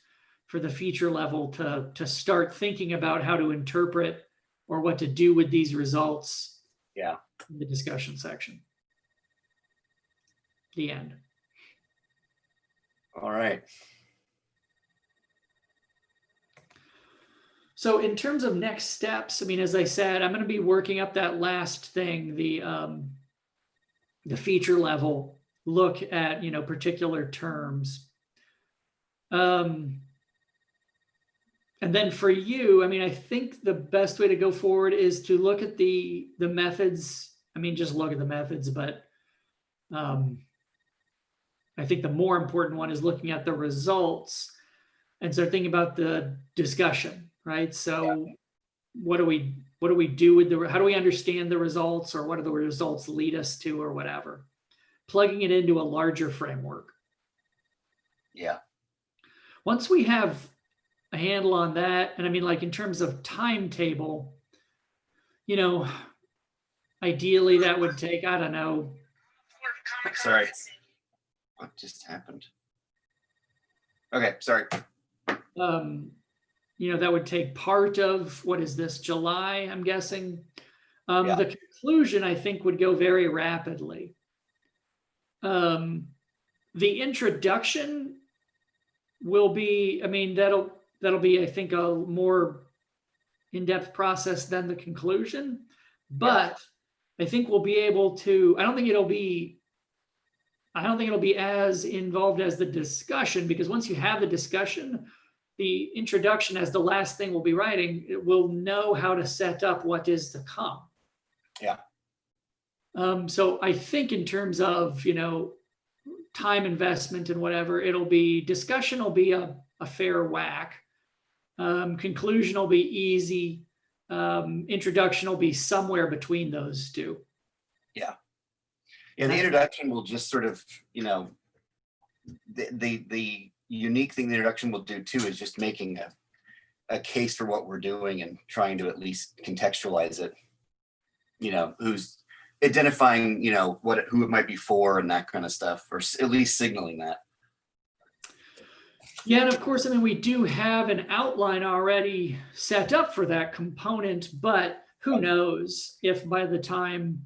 for the feature level to start thinking about how to interpret or what to do with these results. Yeah. In the discussion section. The end. All right. So in terms of next steps, I mean, as I said, I'm going to be working up that last thing, the feature level look at, particular terms. And then for you, I mean, I think the best way to go forward is to look at the methods. I mean, just look at the methods, but I think the more important one is looking at the results and start thinking about the discussion, right? So what do we do with how do we understand the results, or what do the results lead us to, or whatever? Plugging it into a larger framework. Yeah. Once we have a handle on that, and I mean, like in terms of timetable, ideally that would take, I don't know. Sorry. What just happened? Okay, sorry. That would take part of, what is this, July, I'm guessing. The conclusion, I think, would go very rapidly. The introduction will be, I mean, that'll be, I think, a more in-depth process than the conclusion, but I think we'll be able to, I don't think it'll be as involved as the discussion, because once you have the discussion, the introduction as the last thing we'll be writing, it will know how to set up what is to come. Yeah. So I think in terms of, time investment and whatever, discussion will be a fair whack. Conclusion will be easy. Introduction will be somewhere between those two. Yeah. Yeah, the introduction will just sort of, the unique thing the introduction will do too is just making a case for what we're doing and trying to at least contextualize it. Who's identifying, who it might be for and that kind of stuff, or at least signaling that. Yeah, and of course, we do have an outline already set up for that component, but who knows if by the time,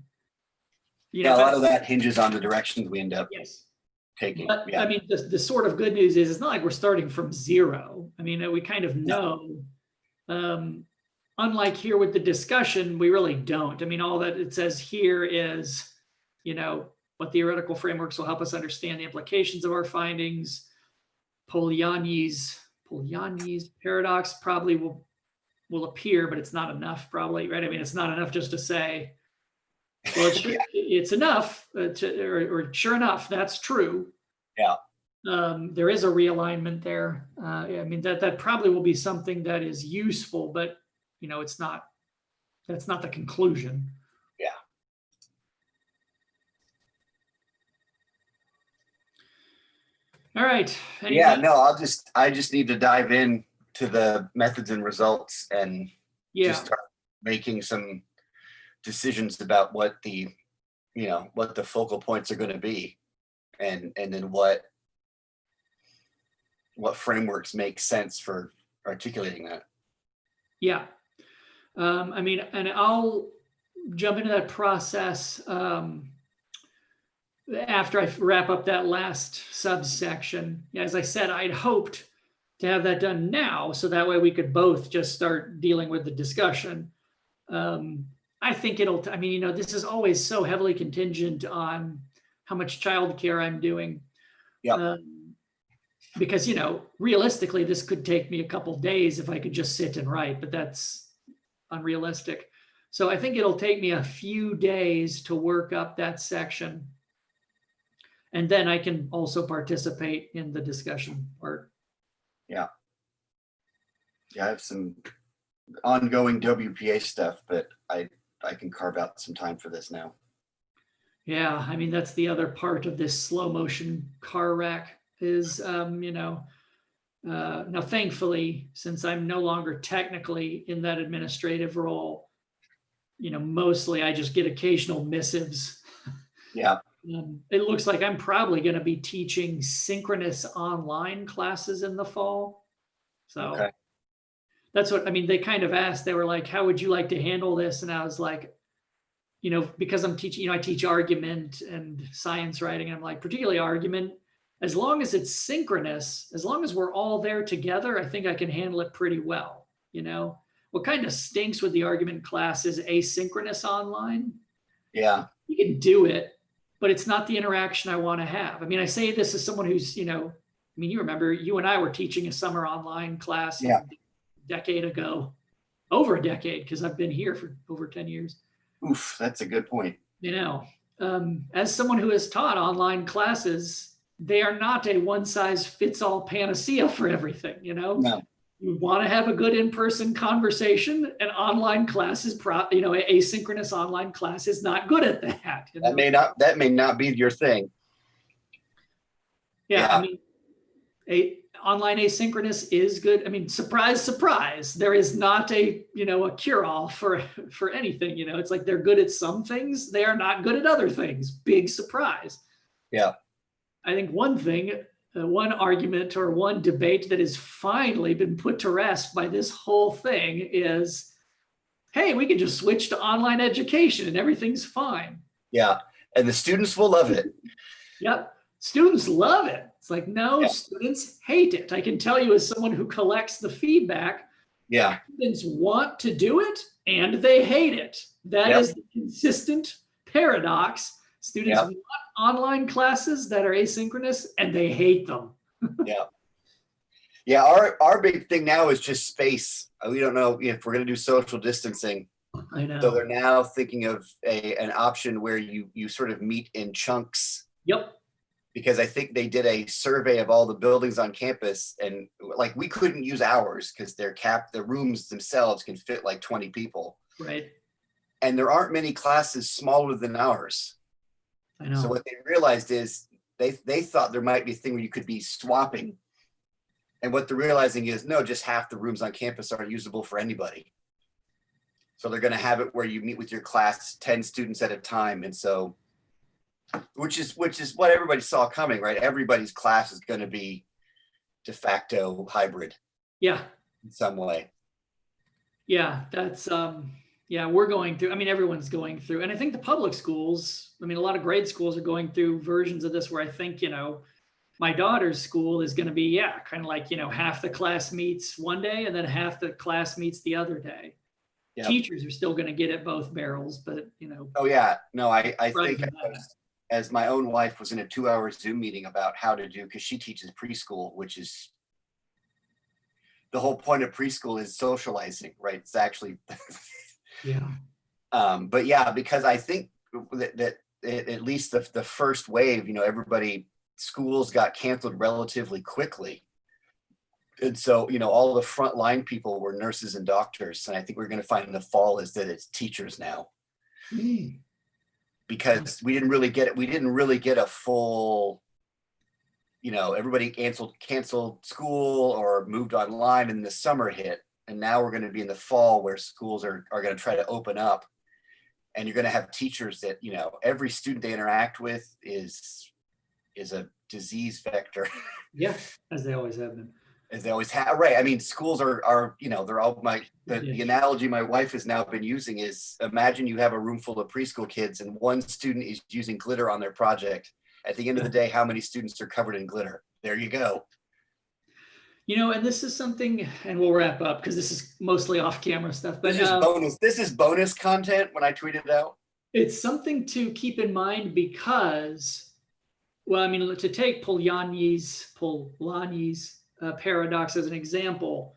a lot of that hinges on the directions we end up taking. But the sort of good news is it's not like we're starting from zero. We kind of know. Unlike here with the discussion, we really don't. All that it says here is, what theoretical frameworks will help us understand the implications of our findings. Polanyi's paradox probably will appear, but it's not enough probably, right? It's not enough just to say, well, it's enough or sure enough, that's true. Yeah. There is a realignment there. That probably will be something that is useful, but that's not the conclusion. Yeah. All right. I just need to dive in to the methods and results and just start making some decisions about what the focal points are going to be, and then what frameworks make sense for articulating that. Yeah. And I'll jump into that process after I wrap up that last subsection. As I said, I'd hoped to have that done now, so that way we could both just start dealing with the discussion. I think this is always so heavily contingent on how much childcare I'm doing. Yeah. Because, realistically, this could take me a couple days if I could just sit and write, but that's unrealistic. So I think it'll take me a few days to work up that section. And then I can also participate in the discussion part. Yeah. Yeah, I have some ongoing WPA stuff, but I can carve out some time for this now. Yeah, that's the other part of this slow motion car wreck is, now thankfully, since I'm no longer technically in that administrative role, mostly I just get occasional missives. Yeah. It looks like I'm probably going to be teaching synchronous online classes in the fall. So that's what, they kind of asked, they were like, how would you like to handle this? And I was like, because I'm teaching, I teach argument and science writing. I'm like, particularly argument, as long as it's synchronous, as long as we're all there together, I think I can handle it pretty well. What kind of stinks with the argument class is asynchronous online. Yeah. You can do it, but it's not the interaction I want to have. I say this as someone who's, you remember you and I were teaching a summer online class a decade ago, over a decade, because I've been here for over 10 years. Oof, that's a good point. As someone who has taught online classes, they are not a one size fits all panacea for everything. No. You want to have a good in-person conversation, and online class is asynchronous online class is not good at that. That may not be your thing. Yeah. Online asynchronous is good. Surprise, surprise. There is not a cure-all for anything. It's like they're good at some things. They are not good at other things. Big surprise. Yeah. I think one argument or one debate that has finally been put to rest by this whole thing is, hey, we can just switch to online education and everything's fine. Yeah. And the students will love it. Yep. Students love it. It's like, no, students hate it. I can tell you as someone who collects the feedback, Yeah. Students want to do it and they hate it. That Yep. is the consistent paradox. Students Yep. want online classes that are asynchronous and they hate them. Yeah. Yeah. Our big thing now is just space. We don't know if we're going to do social distancing. I know. So they're now thinking of an option where you sort of meet in chunks. Yep. Because I think they did a survey of all the buildings on campus, and like we couldn't use ours because they're capped. The rooms themselves can fit like 20 people. Right. And there aren't many classes smaller than ours. I know. So what they realized is they thought there might be a thing where you could be swapping. And what they're realizing is no, just half the rooms on campus aren't usable for anybody. So they're going to have it where you meet with your class 10 students at a time. And so which is what everybody saw coming, right? Everybody's class is going to be de facto hybrid. Yeah. In some way. Yeah, that's yeah, we're going through, I mean, everyone's going through, and I think the public schools, I mean, a lot of grade schools are going through versions of this where I think, my daughter's school is going to be, kind of like, half the class meets one day and then half the class meets the other day. Yep. Teachers are still going to get at both barrels, but Oh yeah, no, I think as my own wife was in a 2-hour Zoom meeting about how to do, because she teaches preschool, which is the whole point of preschool is socializing, right? It's actually yeah. But yeah, because I think that at least the first wave, schools got canceled relatively quickly. And so, all the frontline people were nurses and doctors. And I think we're going to find in the fall is that it's teachers now. Mm. Because we didn't really get it. We didn't really get a full, everybody canceled school or moved online and the summer hit. And now we're going to be in the fall where schools are going to try to open up. And you're going to have teachers that, every student they interact with is a disease vector. Yeah, as they always have been. As they always have, right? I mean, schools are they're all the analogy my wife has now been using is imagine you have a room full of preschool kids and one student is using glitter on their project. At the end of the day, how many students are covered in glitter? There you go. And this is something, and we'll wrap up because this is mostly off-camera stuff. But this is bonus. This is bonus content when I tweet it out. It's something to keep in mind because, well, I mean, to take Polanyi's paradox as an example,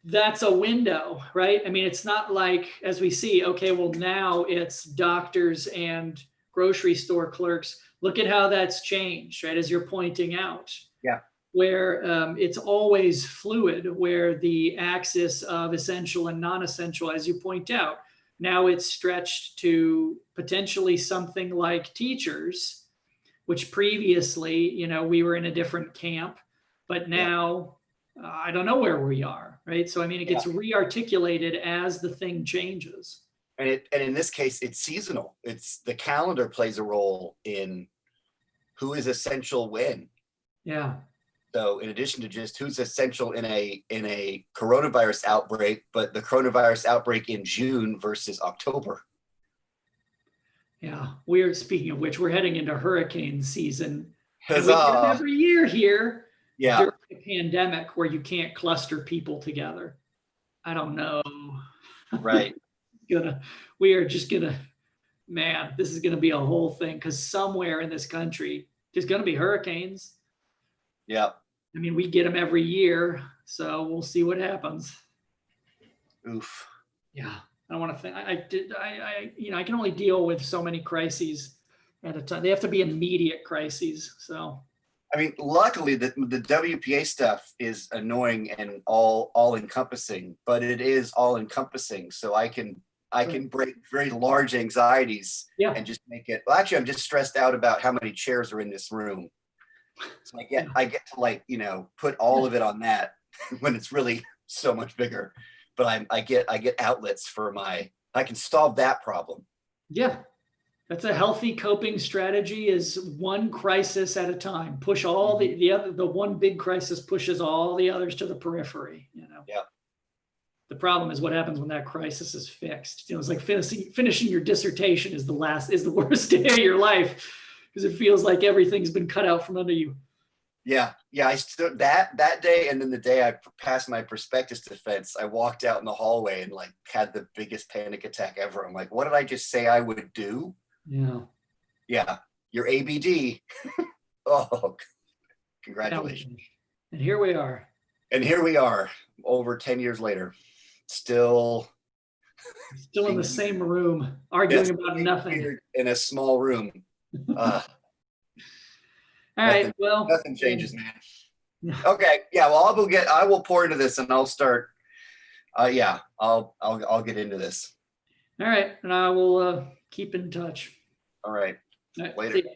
that's a window, right? I mean, it's not like, as we see, okay, well, now it's doctors and grocery store clerks. Look at how that's changed, right? As you're pointing out. Yeah. Where it's always fluid, where the axis of essential and non-essential, as you point out, now it's stretched to potentially something like teachers, which previously, we were in a different camp, but now I don't know where we are, right? So, I mean, it gets re-articulated as the thing changes. And in this case, it's seasonal. It's the calendar plays a role in who is essential when. Yeah. So in addition to just who's essential in a coronavirus outbreak, but the coronavirus outbreak in June versus October. Yeah, speaking of which, we're heading into hurricane season. Huzzah. We get them every year here during the pandemic where you can't cluster people together. I don't know. Right. We are just gonna, man, this is gonna be a whole thing because somewhere in this country there's gonna be hurricanes. Yeah. I mean, we get them every year, so we'll see what happens. Oof. Yeah, I don't want to think. I can only deal with so many crises at a time. They have to be immediate crises. So. I mean, luckily, the WPA stuff is annoying and all encompassing, but it is all encompassing. So I can break very large anxieties and just make it. Well, actually, I'm just stressed out about how many chairs are in this room. So I get to put all of it on that when it's really so much bigger. But I get outlets for I can solve that problem. Yeah. That's a healthy coping strategy is one crisis at a time. Push all the one big crisis pushes all the others to the periphery, Yeah. The problem is what happens when that crisis is fixed. It's like finishing your dissertation is the worst day of your life because it feels like everything's been cut out from under you. Yeah, yeah. I stood that day, and then the day I passed my prospectus defense, I walked out in the hallway and like had the biggest panic attack ever. I'm like, what did I just say I would do? Yeah. Yeah, your ABD. Oh, Yeah. congratulations. And here we are. And here we are, over 10 years later, still Still in the same room, arguing about nothing. in a small room. Uh, All nothing, right. Well, nothing changes, man. Okay, yeah. Well, I will pour into this, and I'll start. Yeah, I'll get into this. all right. And I will keep in touch. All right. All right, Later. see ya.